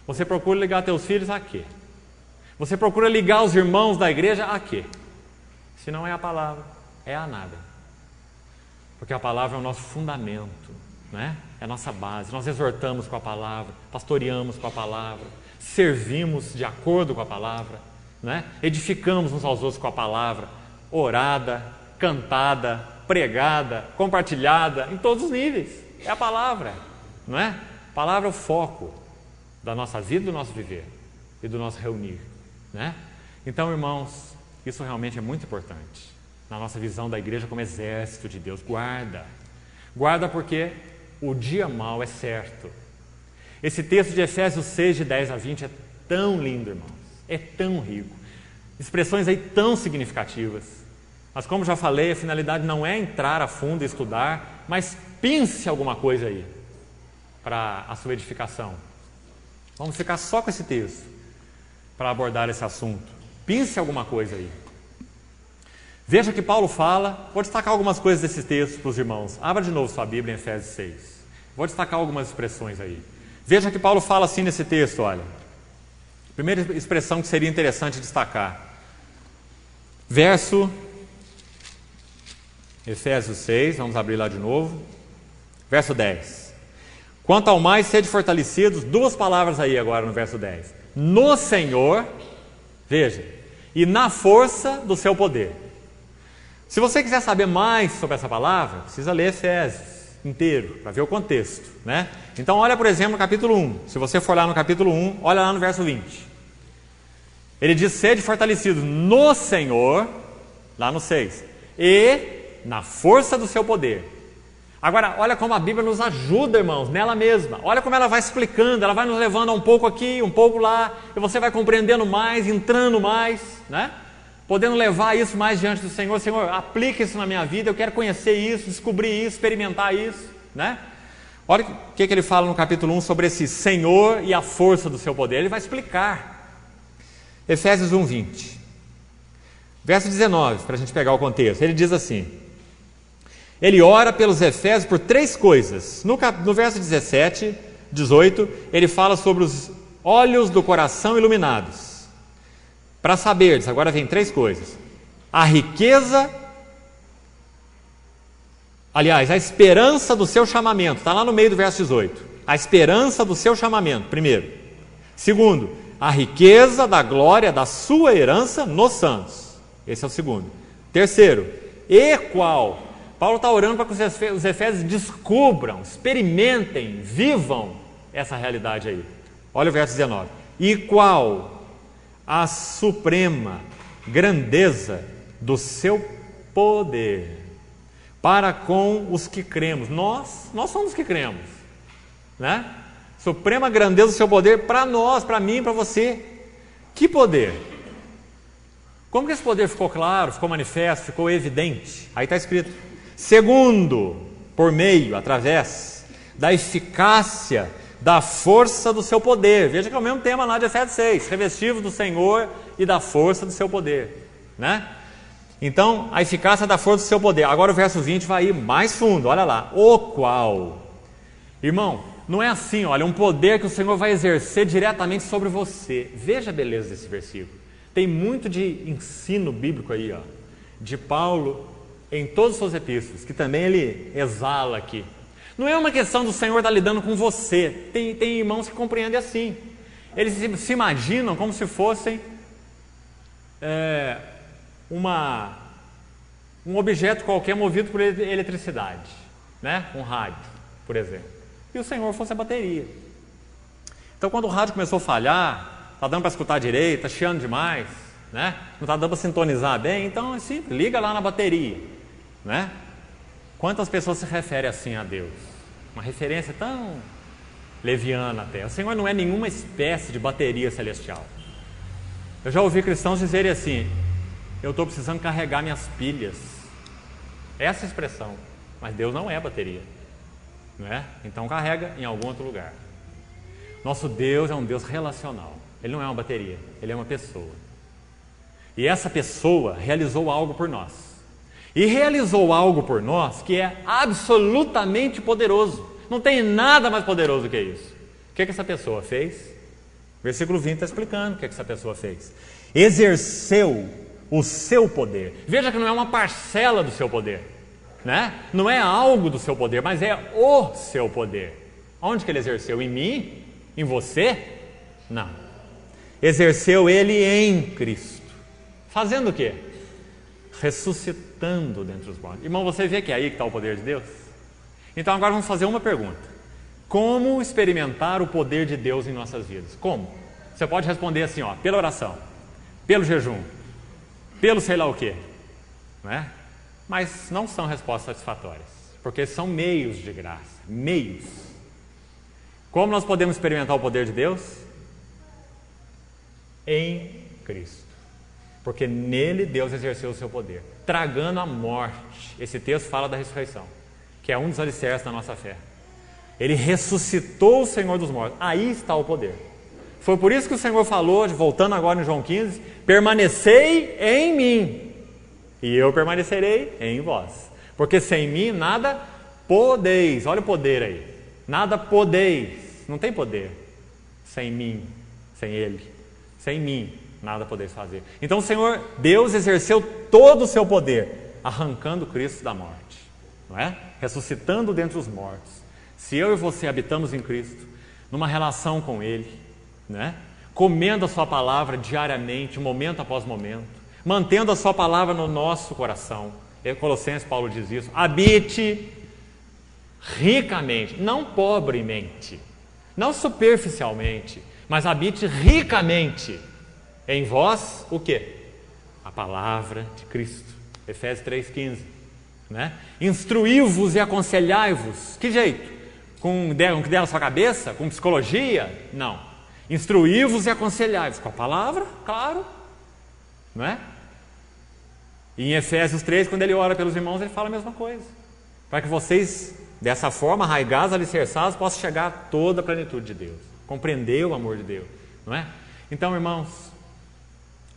Você procura ligar teus filhos a quê? Você procura ligar os irmãos da igreja a quê? Se não é a palavra, é a nada. Porque a palavra é o nosso fundamento, né? É a nossa base. Nós exortamos com a palavra, pastoreamos com a palavra, servimos de acordo com a palavra, né? Edificamos uns aos outros com a palavra, orada, cantada, pregada, compartilhada, em todos os níveis. É a palavra, não é? A palavra é o foco da nossa vida, do nosso viver e do nosso reunir, né? Então, irmãos, isso realmente é muito importante na nossa visão da igreja como exército de Deus. Guarda porque o dia mau é certo. Esse texto de Efésios 6, de 10 a 20 é tão lindo, irmãos, é tão rico, expressões aí tão significativas. Mas como já falei, a finalidade não é entrar a fundo e estudar, mas pense alguma coisa aí para a sua edificação. Vamos ficar só com esse texto para abordar esse assunto. Pense alguma coisa aí. Veja que Paulo fala, vou destacar algumas coisas desse texto para os irmãos. Abra de novo sua Bíblia em Efésios 6. Vou destacar algumas expressões aí. Veja que Paulo fala assim nesse texto, olha. Primeira expressão que seria interessante destacar. Verso Efésios 6, vamos abrir lá de novo. Verso 10. Quanto ao mais, sede fortalecidos, duas palavras aí agora no verso 10. No Senhor, veja, e na força do seu poder. Se você quiser saber mais sobre essa palavra, precisa ler Efésios inteiro, para ver o contexto, né? Então olha, por exemplo, no capítulo 1. Se você for lá no capítulo 1, olha lá no verso 20. Ele diz, sede fortalecidos no Senhor, lá no 6, e na força do seu poder. Agora, olha como a Bíblia nos ajuda, irmãos, nela mesma. Olha como ela vai explicando, ela vai nos levando a um pouco aqui, um pouco lá, e você vai compreendendo mais, entrando mais, né? Podendo levar isso mais diante do Senhor. Senhor, aplica isso na minha vida, eu quero conhecer isso, descobrir isso, experimentar isso, né? Olha o que ele fala no capítulo 1 sobre esse Senhor e a força do seu poder. Ele vai explicar. Efésios 1, 20. Verso 19, para a gente pegar o contexto. Ele diz assim, ele ora pelos Efésios por três coisas. No verso 17, 18, ele fala sobre os olhos do coração iluminados. Para saberdes, agora vem três coisas. A riqueza, aliás, a esperança do seu chamamento. Está lá no meio do verso 18. A esperança do seu chamamento, primeiro. Segundo, a riqueza da glória da sua herança nos santos. Esse é o segundo. Terceiro, e qual? Paulo está orando para que os Efésios descubram, experimentem, vivam essa realidade aí. Olha o verso 19. E qual a suprema grandeza do seu poder para com os que cremos. Nós somos os que cremos, né? Suprema grandeza do seu poder para nós, para mim, para você. Que poder? Como que esse poder ficou claro, ficou manifesto, ficou evidente? Aí está escrito: segundo, por meio, através da eficácia da força do seu poder. Veja que é o mesmo tema lá de Efésios 6, revestivos do Senhor e da força do seu poder, né? Então, a eficácia da força do seu poder. Agora o verso 20 vai ir mais fundo, olha lá. O qual, irmão, não é assim, olha, um poder que o Senhor vai exercer diretamente sobre você. Veja a beleza desse versículo. Tem muito de ensino bíblico aí, ó, de Paulo em todas as suas epístolas, que também ele exala aqui. Não é uma questão do Senhor estar lidando com você. Tem irmãos que compreendem assim. Eles se imaginam como se fossem um objeto qualquer movido por eletricidade, né? Um rádio, por exemplo. E o Senhor fosse a bateria. Então, quando o rádio começou a falhar, está dando para escutar direito, está chiando demais, né? Não está dando para sintonizar bem, então é simples, liga lá na bateria, né? Quantas pessoas se referem assim a Deus? Uma referência tão leviana até. O Senhor não é nenhuma espécie de bateria celestial. Eu já ouvi cristãos dizerem assim: eu estou precisando carregar minhas pilhas. Essa expressão. Mas Deus não é bateria, não é? Então carrega em algum outro lugar. Nosso Deus é um Deus relacional. Ele não é uma bateria, ele é uma pessoa. E essa pessoa realizou algo por nós. E realizou algo por nós que é absolutamente poderoso. Não tem nada mais poderoso do que isso. O que essa pessoa fez? Versículo 20 está explicando o que essa pessoa fez. Exerceu o seu poder. Veja que não é uma parcela do seu poder, né? Não é algo do seu poder, mas é o seu poder. Onde que ele exerceu? Em mim? Em você? Não. Exerceu ele em Cristo. Fazendo o quê? Ressuscitando dentre os mortos. Irmão, você vê que é aí que está o poder de Deus? Então agora vamos fazer uma pergunta: como experimentar o poder de Deus em nossas vidas? Como? Você pode responder assim, ó, pela oração, pelo jejum, pelo sei lá o quê, né? Mas não são respostas satisfatórias, porque são meios de graça, meios. Como nós podemos experimentar o poder de Deus? Em Cristo. Porque nele Deus exerceu o seu poder, tragando a morte. Esse texto fala da ressurreição, que é um dos alicerces da nossa fé. Ele ressuscitou o Senhor dos mortos. Aí está o poder. Foi por isso que o Senhor falou, voltando agora em João 15, permanecei em mim, e eu permanecerei em vós. Porque sem mim nada podeis. Olha o poder aí. Nada podeis, não tem poder sem mim, sem Ele, sem mim, nada podeis fazer. Então o Senhor, Deus exerceu todo o seu poder, arrancando Cristo da morte, não é? Ressuscitando dentre os mortos. Se eu e você habitamos em Cristo, numa relação com Ele, né? Comendo a sua palavra diariamente, momento após momento, mantendo a sua palavra no nosso coração. Em Colossenses, Paulo diz isso: habite ricamente, não pobremente, não superficialmente, mas habite ricamente em vós o quê? A palavra de Cristo. Efésios 3,15, né? Instruí-vos e aconselhai-vos. Que jeito? Com o que der na sua cabeça? Com psicologia? Não. Instruí-vos e aconselhai-vos com a palavra, claro, não é? E em Efésios 3, quando ele ora pelos irmãos, ele fala a mesma coisa, para que vocês, dessa forma, arraigados, alicerçados, possam chegar a toda a plenitude de Deus, compreender o amor de Deus, não é? Então, irmãos,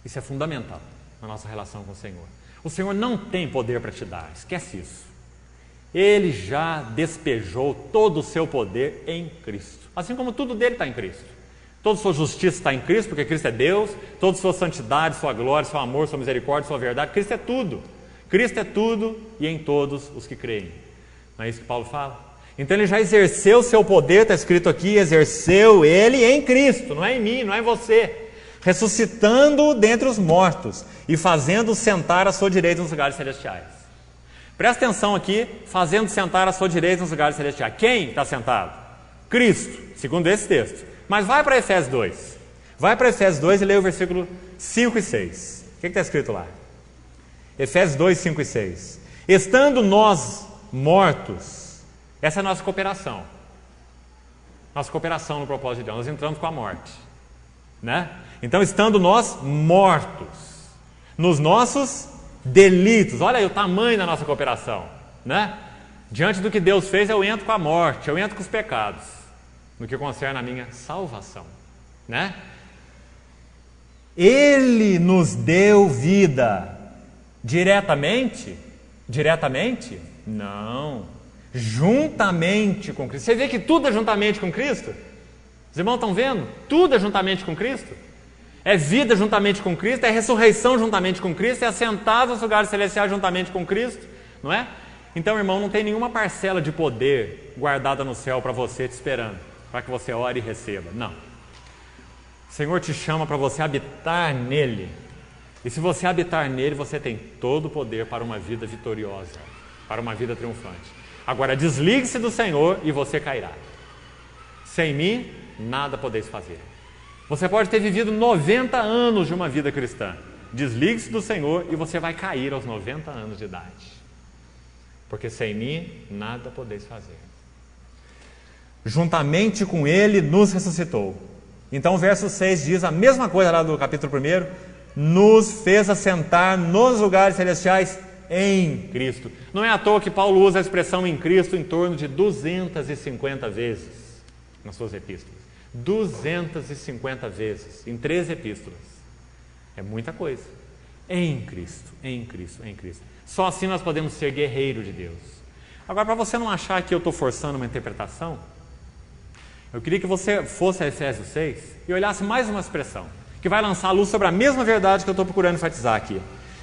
isso é fundamental na nossa relação com o Senhor. O Senhor não tem poder para te dar, esquece isso. Ele já despejou todo o seu poder em Cristo, assim como tudo dele está em Cristo. Toda sua justiça está em Cristo, porque Cristo é Deus. Toda sua santidade, sua glória, seu amor, sua misericórdia, sua verdade. Cristo é tudo. Cristo é tudo e em todos os que creem. Não é isso que Paulo fala? Então ele já exerceu o seu poder, está escrito aqui, exerceu ele em Cristo, não é em mim, não é em você. Ressuscitando dentre os mortos e fazendo sentar à sua direita nos lugares celestiais. Presta atenção aqui, fazendo sentar à sua direita nos lugares celestiais. Quem está sentado? Cristo, segundo esse texto. Mas vai para Efésios 2. Vai para Efésios 2 e lê o versículo 5 e 6. O que está escrito lá? Efésios 2, 5 e 6. Estando nós mortos, essa é a nossa cooperação. Nossa cooperação no propósito de Deus. Nós entramos com a morte, né? Então, estando nós mortos nos nossos delitos. Olha aí o tamanho da nossa cooperação, né? Diante do que Deus fez, eu entro com a morte, eu entro com os pecados, no que concerne a minha salvação, né? Ele nos deu vida diretamente? Diretamente? Não. Juntamente com Cristo. Você vê que tudo é juntamente com Cristo? Os irmãos estão vendo? Tudo é juntamente com Cristo. É vida juntamente com Cristo, é ressurreição juntamente com Cristo, é assentado nos lugares celestiais juntamente com Cristo, não é? Então, irmão, não tem nenhuma parcela de poder guardada no céu para você te esperando, para que você ore e receba. Não. O Senhor te chama para você habitar nele. E se você habitar nele, você tem todo o poder para uma vida vitoriosa, para uma vida triunfante. Agora, desligue-se do Senhor e você cairá. Sem mim, nada podeis fazer. Você pode ter vivido 90 anos de uma vida cristã. Desligue-se do Senhor e você vai cair aos 90 anos de idade. Porque sem mim, nada podeis fazer. Juntamente com Ele nos ressuscitou. Então o verso 6 diz a mesma coisa lá do capítulo 1. Nos fez assentar nos lugares celestiais em Cristo. Não é à toa que Paulo usa a expressão em Cristo em torno de 250 vezes nas suas epístolas. 250 vezes, em 3 epístolas. É muita coisa. Em Cristo, em Cristo, em Cristo. Só assim nós podemos ser guerreiro de Deus. Agora, para você não achar que eu estou forçando uma interpretação, eu queria que você fosse a Efésios 6 e olhasse mais uma expressão, que vai lançar a luz sobre a mesma verdade que eu estou procurando enfatizar aqui.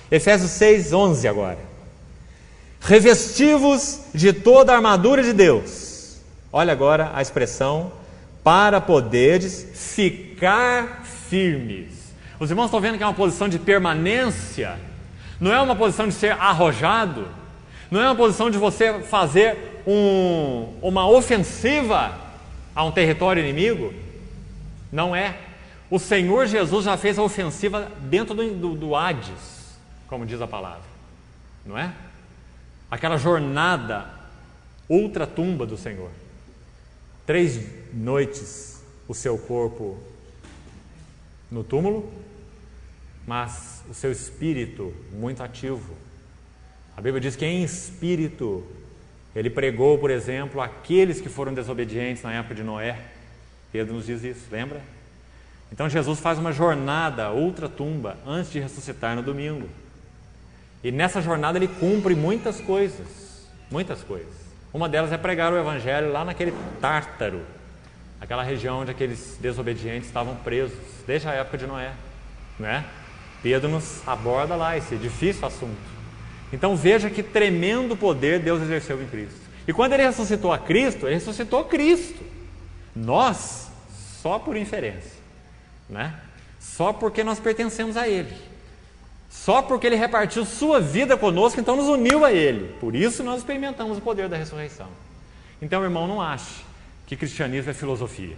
Efésios 6, 11 agora. Revesti-vos de toda a armadura de Deus. Olha agora a expressão, para poderes ficar firmes. Os irmãos estão vendo que é uma posição de permanência, não é uma posição de ser arrojado, não é uma posição de você fazer uma ofensiva a um território inimigo, não é. O Senhor Jesus já fez a ofensiva dentro do Hades, como diz a palavra, não é? Aquela jornada ultratumba do Senhor. 3 noites o seu corpo no túmulo, mas o seu espírito muito ativo. A Bíblia diz que em espírito ele pregou, por exemplo, aqueles que foram desobedientes na época de Noé. Pedro nos diz isso, lembra? Então Jesus faz uma jornada ultratumba antes de ressuscitar no domingo. E nessa jornada ele cumpre muitas coisas, muitas coisas. Uma delas é pregar o Evangelho lá naquele Tártaro, aquela região onde aqueles desobedientes estavam presos, desde a época de Noé, não é? Pedro nos aborda lá esse difícil assunto. Então veja que tremendo poder Deus exerceu em Cristo. E quando Ele ressuscitou a Cristo, Ele ressuscitou Cristo. Nós, só por inferência, né? Só porque nós pertencemos a Ele. Só porque Ele repartiu sua vida conosco, então nos uniu a Ele. Por isso nós experimentamos o poder da ressurreição. Então, irmão, não ache que cristianismo é filosofia.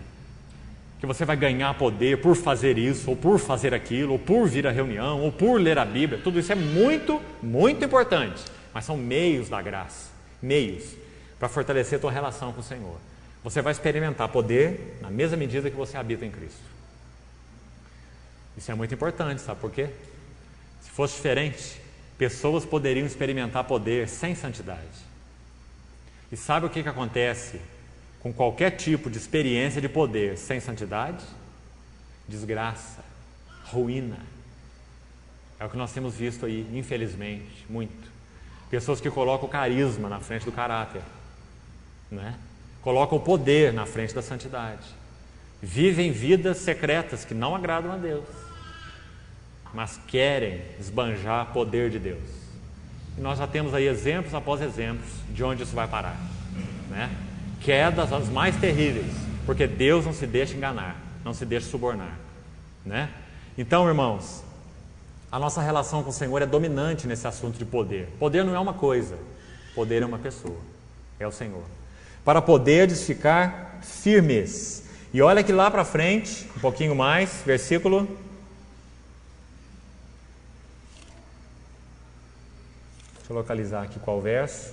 Que você vai ganhar poder por fazer isso, ou por fazer aquilo, ou por vir à reunião, ou por ler a Bíblia. Tudo isso é muito, muito importante. Mas são meios da graça. Meios para fortalecer a tua relação com o Senhor. Você vai experimentar poder na mesma medida que você habita em Cristo. Isso é muito importante, sabe por quê? Se fosse diferente, pessoas poderiam experimentar poder sem santidade. E sabe o que acontece com qualquer tipo de experiência de poder sem santidade? Desgraça, ruína. É o que nós temos visto aí, infelizmente, muito. Pessoas que colocam o carisma na frente do caráter, né? Colocam o poder na frente da santidade. Vivem vidas secretas que não agradam a Deus, mas querem esbanjar poder de Deus. E nós já temos aí exemplos após exemplos de onde isso vai parar, né? Quedas as mais terríveis, porque Deus não se deixa enganar, não se deixa subornar, né? Então, irmãos, a nossa relação com o Senhor é dominante nesse assunto de poder. Poder não é uma coisa, poder é uma pessoa, é o Senhor. Para poderes ficar firmes. E olha que lá para frente, um pouquinho mais, versículo 'Deixa eu localizar aqui qual verso.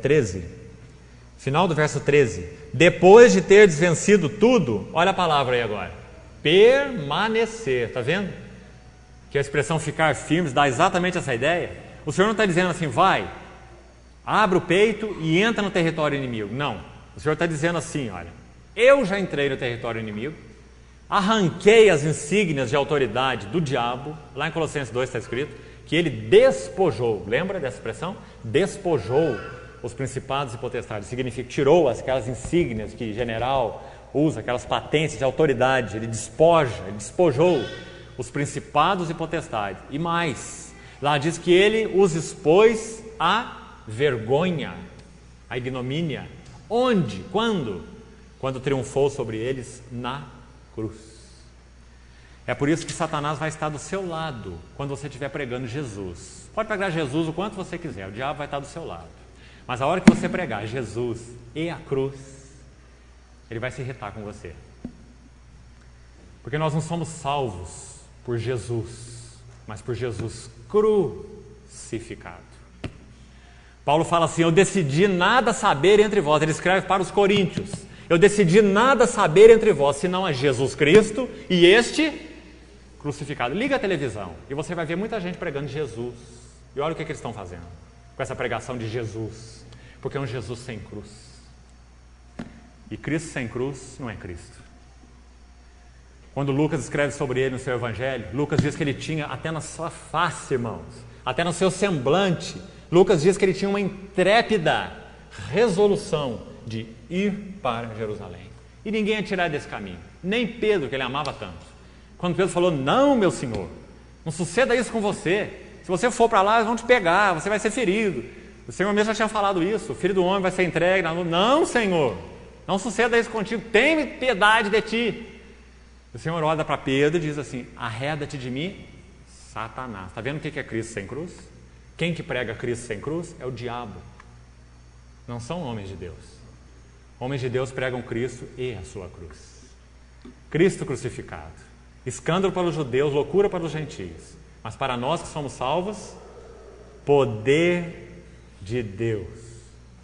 13. Final do verso 13. Depois de ter vencido tudo, olha a palavra aí agora. Permanecer. Está vendo? Que a expressão ficar firmes dá exatamente essa ideia. O Senhor não está dizendo assim, vai, abre o peito e entra no território inimigo. Não. O Senhor está dizendo assim, olha, eu já entrei no território inimigo, arranquei as insígnias de autoridade do diabo. Lá em Colossenses 2 está escrito que ele despojou, lembra dessa expressão? Despojou os principados e potestades. Significa que tirou aquelas insígnias que general usa, aquelas patentes de autoridade. Ele despojou os principados e potestades. E mais, lá diz que ele os expôs à vergonha, à ignomínia. Onde? Quando? Quando triunfou sobre eles na cruz. É por isso que Satanás vai estar do seu lado quando você estiver pregando Jesus. Pode pregar Jesus o quanto você quiser, o diabo vai estar do seu lado. Mas a hora que você pregar Jesus e a cruz, ele vai se irritar com você. Porque nós não somos salvos por Jesus, mas por Jesus crucificado. Paulo fala assim, eu decidi nada saber entre vós. Ele escreve para os coríntios. Eu decidi nada saber entre vós, senão a Jesus Cristo e este crucificado. Liga a televisão e você vai ver muita gente pregando Jesus. E olha o que eles estão fazendo com essa pregação de Jesus. Porque é um Jesus sem cruz. E Cristo sem cruz não é Cristo. Quando Lucas escreve sobre ele no seu evangelho, Lucas diz que ele tinha até na sua face, irmãos, até no seu semblante, Lucas diz que ele tinha uma intrépida resolução de ir para Jerusalém. E ninguém ia tirar desse caminho. Nem Pedro, que ele amava tanto. Quando Pedro falou, não, meu Senhor, não suceda isso com você. Se você for para lá, eles vão te pegar, você vai ser ferido. O Senhor mesmo já tinha falado isso. O Filho do Homem vai ser entregue. Não, Senhor, não suceda isso contigo. Tenha piedade de ti. O Senhor olha para Pedro e diz assim, arreda-te de mim, Satanás. Está vendo o que é Cristo sem cruz? Quem que prega Cristo sem cruz? É o diabo. Não são homens de Deus. Homens de Deus pregam Cristo e a sua cruz. Cristo crucificado. Escândalo para os judeus, loucura para os gentios. Mas para nós que somos salvos, poder de Deus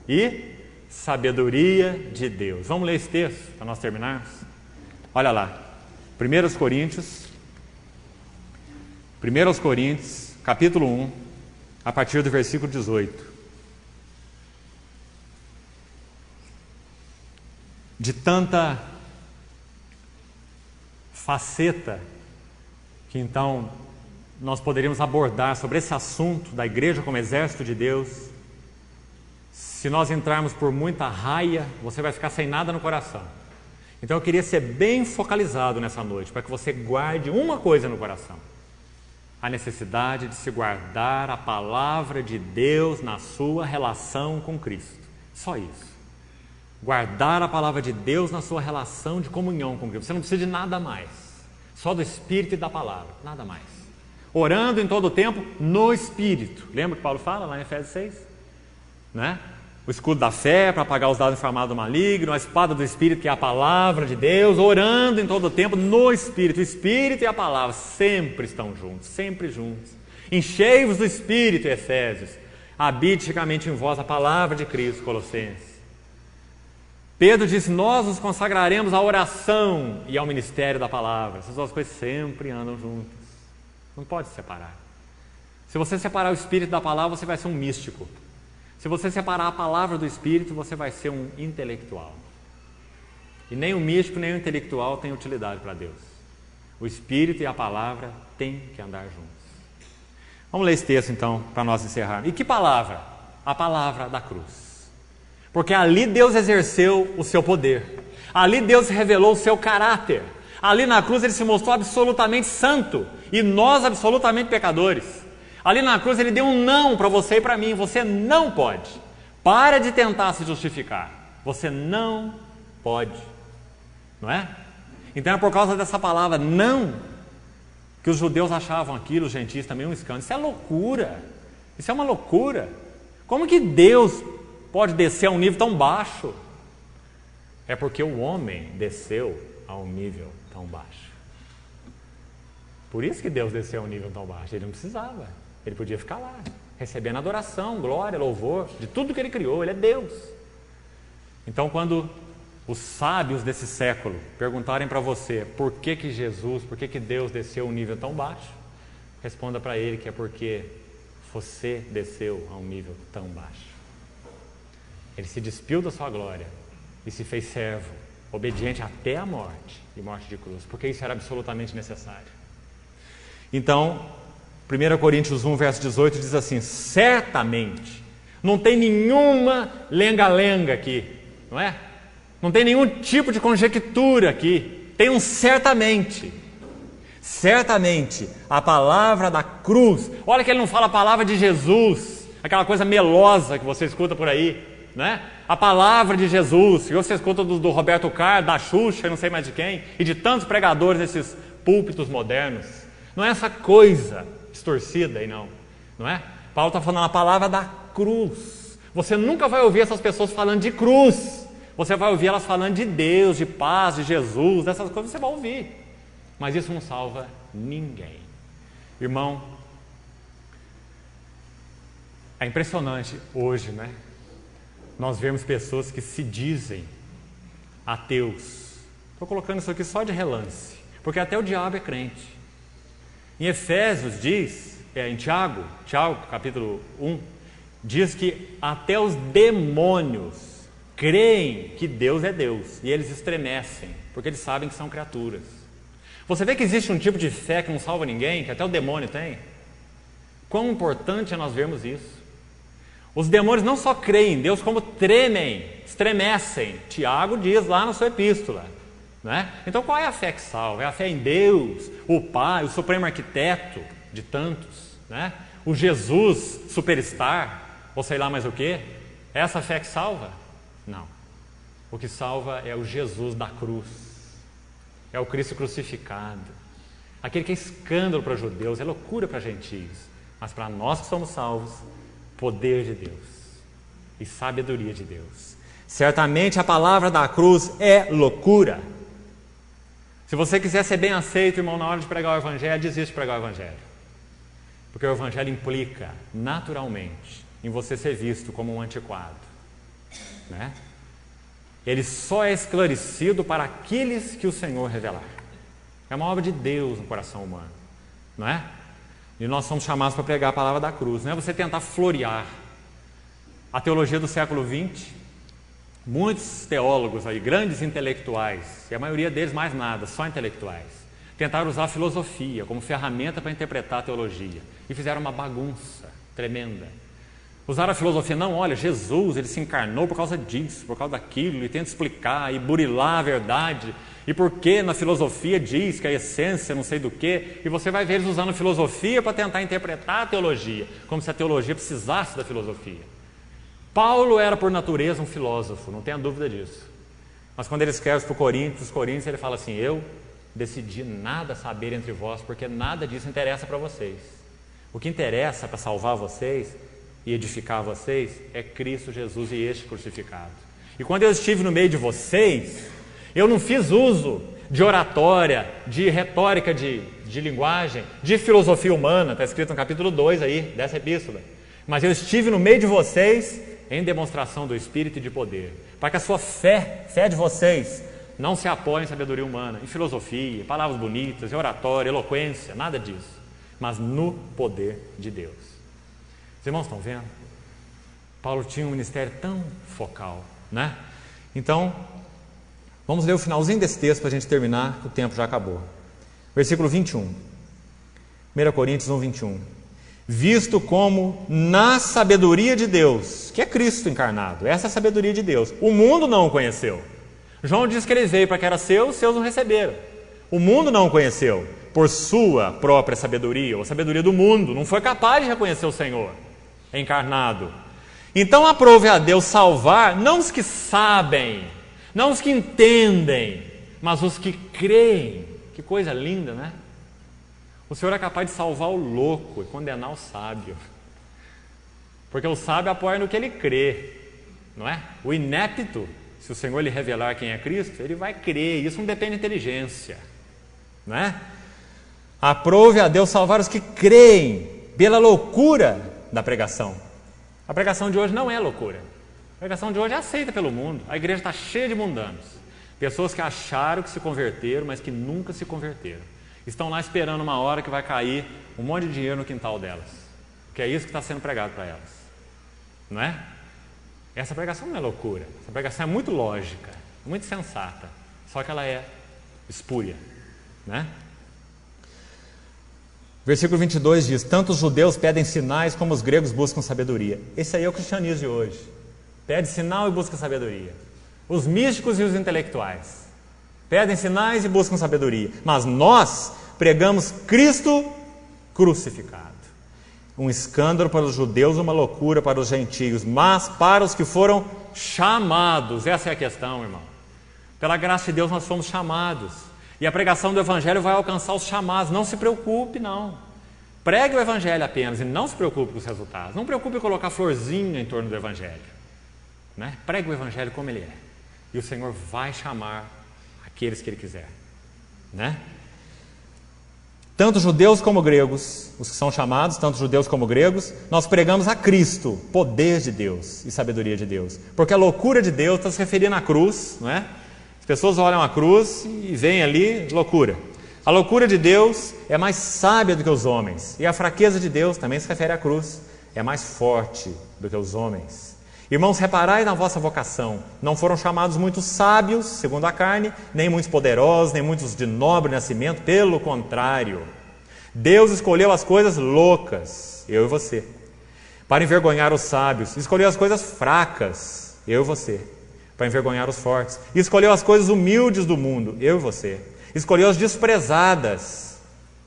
e sabedoria de Deus. Vamos ler esse texto para nós terminarmos? Olha lá. 1 Coríntios, capítulo 1, a partir do versículo 18. De tanta faceta que então nós poderíamos abordar sobre esse assunto da igreja como exército de Deus. Se nós entrarmos por muita raia, você vai ficar sem nada no coração. Então eu queria ser bem focalizado nessa noite, para que você guarde uma coisa no coração: a necessidade de se guardar a palavra de Deus na sua relação com Cristo. Só isso. Guardar a palavra de Deus na sua relação de comunhão com Cristo. Você não precisa de nada mais, só do Espírito e da palavra, nada mais. Orando em todo o tempo no Espírito. Lembra que Paulo fala lá em Efésios 6? Né? O escudo da fé para apagar os dados inflamados do maligno, a espada do Espírito, que é a palavra de Deus, orando em todo o tempo no Espírito. O Espírito e a palavra sempre estão juntos, sempre juntos. Enchei-vos do Espírito, Efésios. Habite ricamente em vós a palavra de Cristo, Colossenses. Pedro disse: nós nos consagraremos à oração e ao ministério da palavra. Essas duas coisas sempre andam juntas. Não pode se separar. Se você separar o Espírito da palavra, você vai ser um místico. Se você separar a palavra do Espírito, você vai ser um intelectual. E nem o místico, nem o intelectual tem utilidade para Deus. O Espírito e a palavra têm que andar juntos. Vamos ler esse texto então, para nós encerrarmos. E que palavra? A palavra da cruz. Porque ali Deus exerceu o seu poder. Ali Deus revelou o seu caráter. Ali na cruz Ele se mostrou absolutamente santo. E nós absolutamente pecadores. Ali na cruz Ele deu um não para você e para mim. Você não pode. Para de tentar se justificar. Você não pode. Não é? Então é por causa dessa palavra não que os judeus achavam aquilo, os gentios também, um escândalo. Isso é loucura. Isso é uma loucura. Como que Deus pode descer a um nível tão baixo? É porque o homem desceu a um nível tão baixo. Por isso que Deus desceu a um nível tão baixo. Ele não precisava. Ele podia ficar lá, recebendo adoração, glória, louvor, de tudo que Ele criou. Ele é Deus. Então, quando os sábios desse século perguntarem para você por que Deus desceu a um nível tão baixo, responda para ele que é porque você desceu a um nível tão baixo. Ele se despiu da sua glória e se fez servo, obediente até a morte, e morte de cruz, porque isso era absolutamente necessário. Então, 1 Coríntios 1, verso 18 diz assim: certamente, não tem nenhuma lenga-lenga aqui, não é? Não tem nenhum tipo de conjectura aqui, tem um certamente. Certamente, a palavra da cruz. Olha que ele não fala a palavra de Jesus, aquela coisa melosa que você escuta por aí, né? A palavra de Jesus, que você escuta do Roberto Carlos, da Xuxa, não sei mais de quem, e de tantos pregadores desses púlpitos modernos. Não é essa coisa distorcida aí não é? Paulo está falando a palavra da cruz. Você nunca vai ouvir essas pessoas falando de cruz. Você vai ouvir elas falando de Deus, de paz, de Jesus, dessas coisas você vai ouvir. Mas isso não salva ninguém. Irmão, é impressionante hoje, né? Nós vemos pessoas que se dizem ateus. Estou colocando isso aqui só de relance, porque até o diabo é crente. Em Efésios diz, em Tiago capítulo 1, diz que até os demônios creem que Deus é Deus, e eles estremecem, porque eles sabem que são criaturas. Você vê que existe um tipo de fé que não salva ninguém, que até o demônio tem? Quão importante é nós vermos isso. Os demônios não só creem em Deus, como tremem, estremecem. Tiago diz lá na sua epístola. Né? Então qual é a fé que salva? É a fé em Deus, o Pai, o supremo arquiteto de tantos, né? O Jesus superstar, ou sei lá mais o que. É essa fé que salva? Não. O que salva é o Jesus da cruz. É o Cristo crucificado. Aquele que é escândalo para os judeus, é loucura para gentios. Mas para nós que somos salvos, poder de Deus e sabedoria de Deus. Certamente a palavra da cruz é loucura. Se você quiser ser bem aceito, irmão, na hora de pregar o Evangelho, desiste de pregar o Evangelho. Porque o Evangelho implica, naturalmente, em você ser visto como um antiquado. Né? Ele só é esclarecido para aqueles que o Senhor revelar. É uma obra de Deus no coração humano. Não é? E nós somos chamados para pregar a palavra da cruz. Não é você tentar florear. A teologia do século XX, muitos teólogos aí, grandes intelectuais, e a maioria deles mais nada, só intelectuais, Tentaram usar a filosofia como ferramenta para interpretar a teologia e fizeram uma bagunça tremenda. Usaram a filosofia, não, olha, Jesus, ele se encarnou por causa disso, por causa daquilo, e tenta explicar e burilar a verdade. E por que na filosofia diz que a essência não sei do que, e você vai ver eles usando a filosofia para tentar interpretar a teologia, como se a teologia precisasse da filosofia. Paulo era por natureza um filósofo, não tenha dúvida disso. Mas quando ele escreve para os Coríntios, ele fala assim, eu decidi nada saber entre vós, porque nada disso interessa para vocês. O que interessa para salvar vocês e edificar vocês é Cristo Jesus e este crucificado. E quando eu estive no meio de vocês, eu não fiz uso de oratória, de retórica de linguagem, de filosofia humana, está escrito no capítulo 2 aí, dessa epístola. Mas eu estive no meio de vocês em demonstração do Espírito e de poder, para que a sua fé de vocês, não se apoie em sabedoria humana, em filosofia, palavras bonitas, em oratória, eloquência, nada disso, mas no poder de Deus. Os irmãos estão vendo? Paulo tinha um ministério tão focal, né? Então, vamos ler o finalzinho desse texto para a gente terminar, que o tempo já acabou. Versículo 21. 1 Coríntios 1, 21. Visto como na sabedoria de Deus, que é Cristo encarnado, essa é a sabedoria de Deus, o mundo não o conheceu. João diz que ele veio para que era seu, os seus não receberam. O mundo não o conheceu por sua própria sabedoria, ou a sabedoria do mundo, não foi capaz de reconhecer o Senhor encarnado. Então aprove a Deus salvar, não os que sabem, não os que entendem, mas os que creem. Que coisa linda, né? O Senhor é capaz de salvar o louco e condenar o sábio. Porque o sábio apoia no que ele crê, não é? O inepto, se o Senhor lhe revelar quem é Cristo, ele vai crer, isso não depende de inteligência, não é? Aprove a Deus salvar os que creem pela loucura da pregação. A pregação de hoje não é loucura. A pregação de hoje é aceita pelo mundo. A igreja está cheia de mundanos. Pessoas que acharam que se converteram, mas que nunca se converteram. Estão lá esperando uma hora que vai cair um monte de dinheiro no quintal delas. Que é isso que está sendo pregado para elas. Não é? Essa pregação não é loucura. Essa pregação é muito lógica, muito sensata. Só que ela é espúria. Né? Versículo 22 diz, tanto os judeus pedem sinais como os gregos buscam sabedoria. Esse aí é o cristianismo de hoje. Pede sinal e busca sabedoria. Os místicos e os intelectuais pedem sinais e buscam sabedoria. Mas nós pregamos Cristo crucificado. Um escândalo para os judeus, uma loucura para os gentios, mas para os que foram chamados. Essa é a questão, irmão. Pela graça de Deus nós fomos chamados. E a pregação do Evangelho vai alcançar os chamados. Não se preocupe, não. Pregue o Evangelho apenas e não se preocupe com os resultados. Não se preocupe em colocar florzinha em torno do Evangelho. Né? Pregue o Evangelho como ele é. E o Senhor vai chamar aqueles que Ele quiser. Né? Tanto judeus como gregos, os que são chamados, tanto judeus como gregos, nós pregamos a Cristo, poder de Deus e sabedoria de Deus. Porque a loucura de Deus está se referindo à cruz, não é? As pessoas olham a cruz e veem ali loucura. A loucura de Deus é mais sábia do que os homens. E a fraqueza de Deus também se refere à cruz. É mais forte do que os homens. Irmãos, reparai na vossa vocação. Não foram chamados muitos sábios, segundo a carne, nem muitos poderosos, nem muitos de nobre nascimento. Pelo contrário, Deus escolheu as coisas loucas, eu e você, para envergonhar os sábios. Escolheu as coisas fracas, eu e você, para envergonhar os fortes. E escolheu as coisas humildes do mundo, eu e você. Escolheu as desprezadas,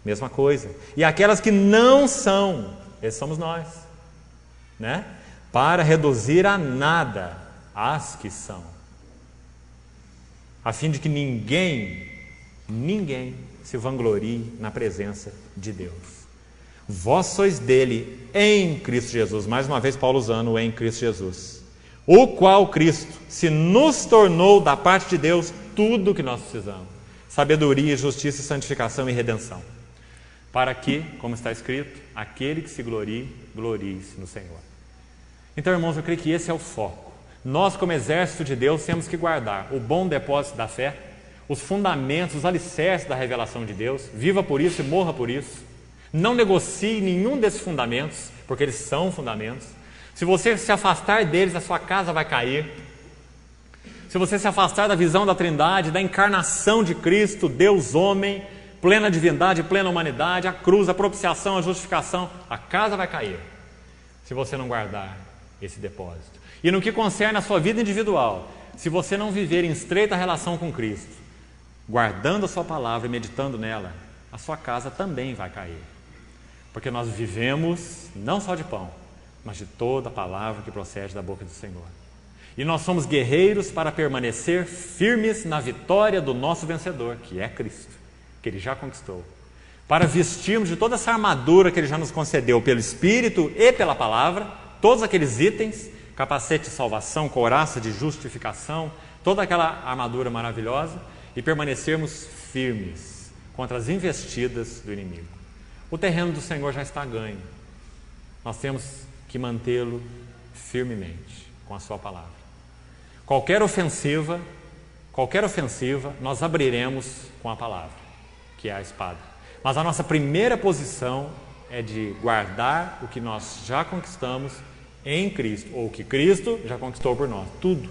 mesma coisa. E aquelas que não são, esses somos nós, né? Para reduzir a nada as que são, a fim de que ninguém se vanglorie na presença de Deus. Vós sois dele em Cristo Jesus. Mais uma vez Paulo usando o em Cristo Jesus. O qual Cristo se nos tornou da parte de Deus tudo o que nós precisamos. Sabedoria, justiça, santificação e redenção. Para que, como está escrito, aquele que se glorie, glorie-se no Senhor. Então, irmãos, eu creio que esse é o foco. Nós, como exército de Deus, temos que guardar o bom depósito da fé, os fundamentos, os alicerces da revelação de Deus. Viva por isso e morra por isso. Não negocie nenhum desses fundamentos, porque eles são fundamentos. Se você se afastar deles, a sua casa vai cair. Se você se afastar da visão da Trindade, da encarnação de Cristo, Deus homem, plena divindade, plena humanidade, a cruz, a propiciação, a justificação, a casa vai cair se você não guardar esse depósito. E no que concerne a sua vida individual, se você não viver em estreita relação com Cristo, guardando a sua palavra e meditando nela, a sua casa também vai cair. Porque nós vivemos não só de pão, mas de toda a palavra que procede da boca do Senhor. E nós somos guerreiros para permanecer firmes na vitória do nosso vencedor, que é Cristo, que Ele já conquistou. Para vestirmos de toda essa armadura que Ele já nos concedeu pelo Espírito e pela palavra, todos aqueles itens, capacete de salvação, couraça de justificação, toda aquela armadura maravilhosa, e permanecermos firmes contra as investidas do inimigo. O terreno do Senhor já está ganho. Nós temos que mantê-lo firmemente com a sua palavra. Qualquer ofensiva, nós abriremos com a palavra, que é a espada. Mas a nossa primeira posição é de guardar o que nós já conquistamos em Cristo, ou o que Cristo já conquistou por nós. Tudo,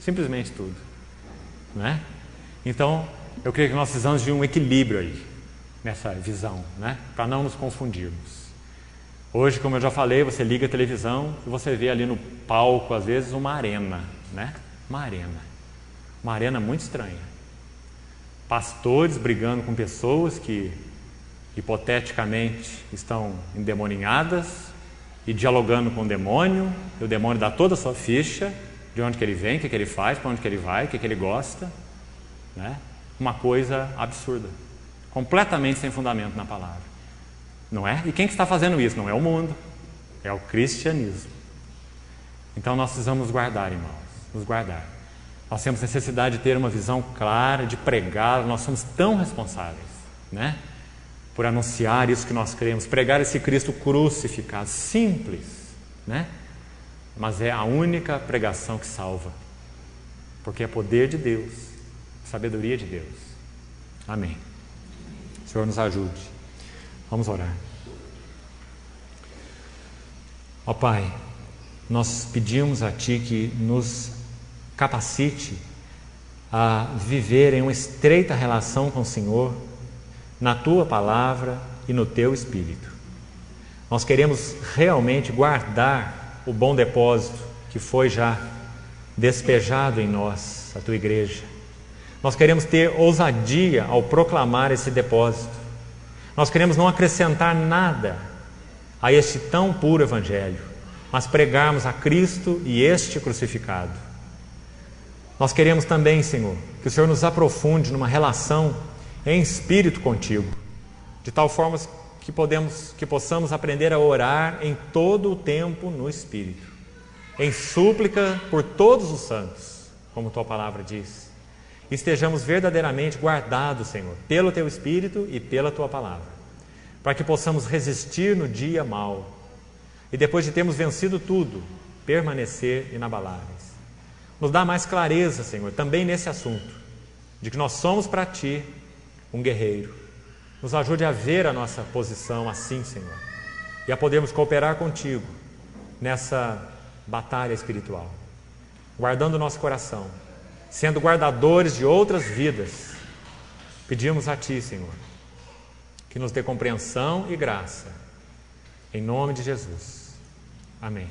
simplesmente tudo. Né? Então, eu creio que nós precisamos de um equilíbrio aí, nessa visão, né? Para não nos confundirmos. Hoje, como eu já falei, você liga a televisão e você vê ali no palco, às vezes, uma arena, né? Uma arena muito estranha. Pastores brigando com pessoas que, hipoteticamente, estão endemoninhadas e dialogando com o demônio, e o demônio dá toda a sua ficha, de onde que ele vem, o que ele faz, para onde que ele vai, o que ele gosta, né? Uma coisa absurda, completamente sem fundamento na palavra, não é? E quem que está fazendo isso? Não é o mundo, é o cristianismo. Então nós precisamos guardar, irmãos, nos guardar. Nós temos necessidade de ter uma visão clara, de pregar, nós somos tão responsáveis, né? Por anunciar isso que nós cremos, pregar esse Cristo crucificado, simples, né? Mas é a única pregação que salva, porque é poder de Deus, sabedoria de Deus. Amém. O Senhor nos ajude. Vamos orar. Ó Pai, nós pedimos a Ti que nos capacite a viver em uma estreita relação com o Senhor, na Tua palavra e no Teu Espírito. Nós queremos realmente guardar o bom depósito que foi já despejado em nós, a Tua igreja. Nós queremos ter ousadia ao proclamar esse depósito. Nós queremos não acrescentar nada a este tão puro Evangelho, mas pregarmos a Cristo e este crucificado. Nós queremos também, Senhor, que o Senhor nos aprofunde numa relação em espírito contigo, de tal forma que possamos aprender a orar em todo o tempo no Espírito, em súplica por todos os santos, como Tua palavra diz, e estejamos verdadeiramente guardados, Senhor, pelo Teu Espírito e pela Tua palavra, para que possamos resistir no dia mau, e depois de termos vencido tudo, permanecer inabaláveis. Nos dá mais clareza, Senhor, também nesse assunto, de que nós somos para Ti um guerreiro. Nos ajude a ver a nossa posição assim, Senhor, e a podermos cooperar contigo nessa batalha espiritual, guardando o nosso coração, sendo guardadores de outras vidas. Pedimos a Ti, Senhor, que nos dê compreensão e graça, em nome de Jesus. Amém.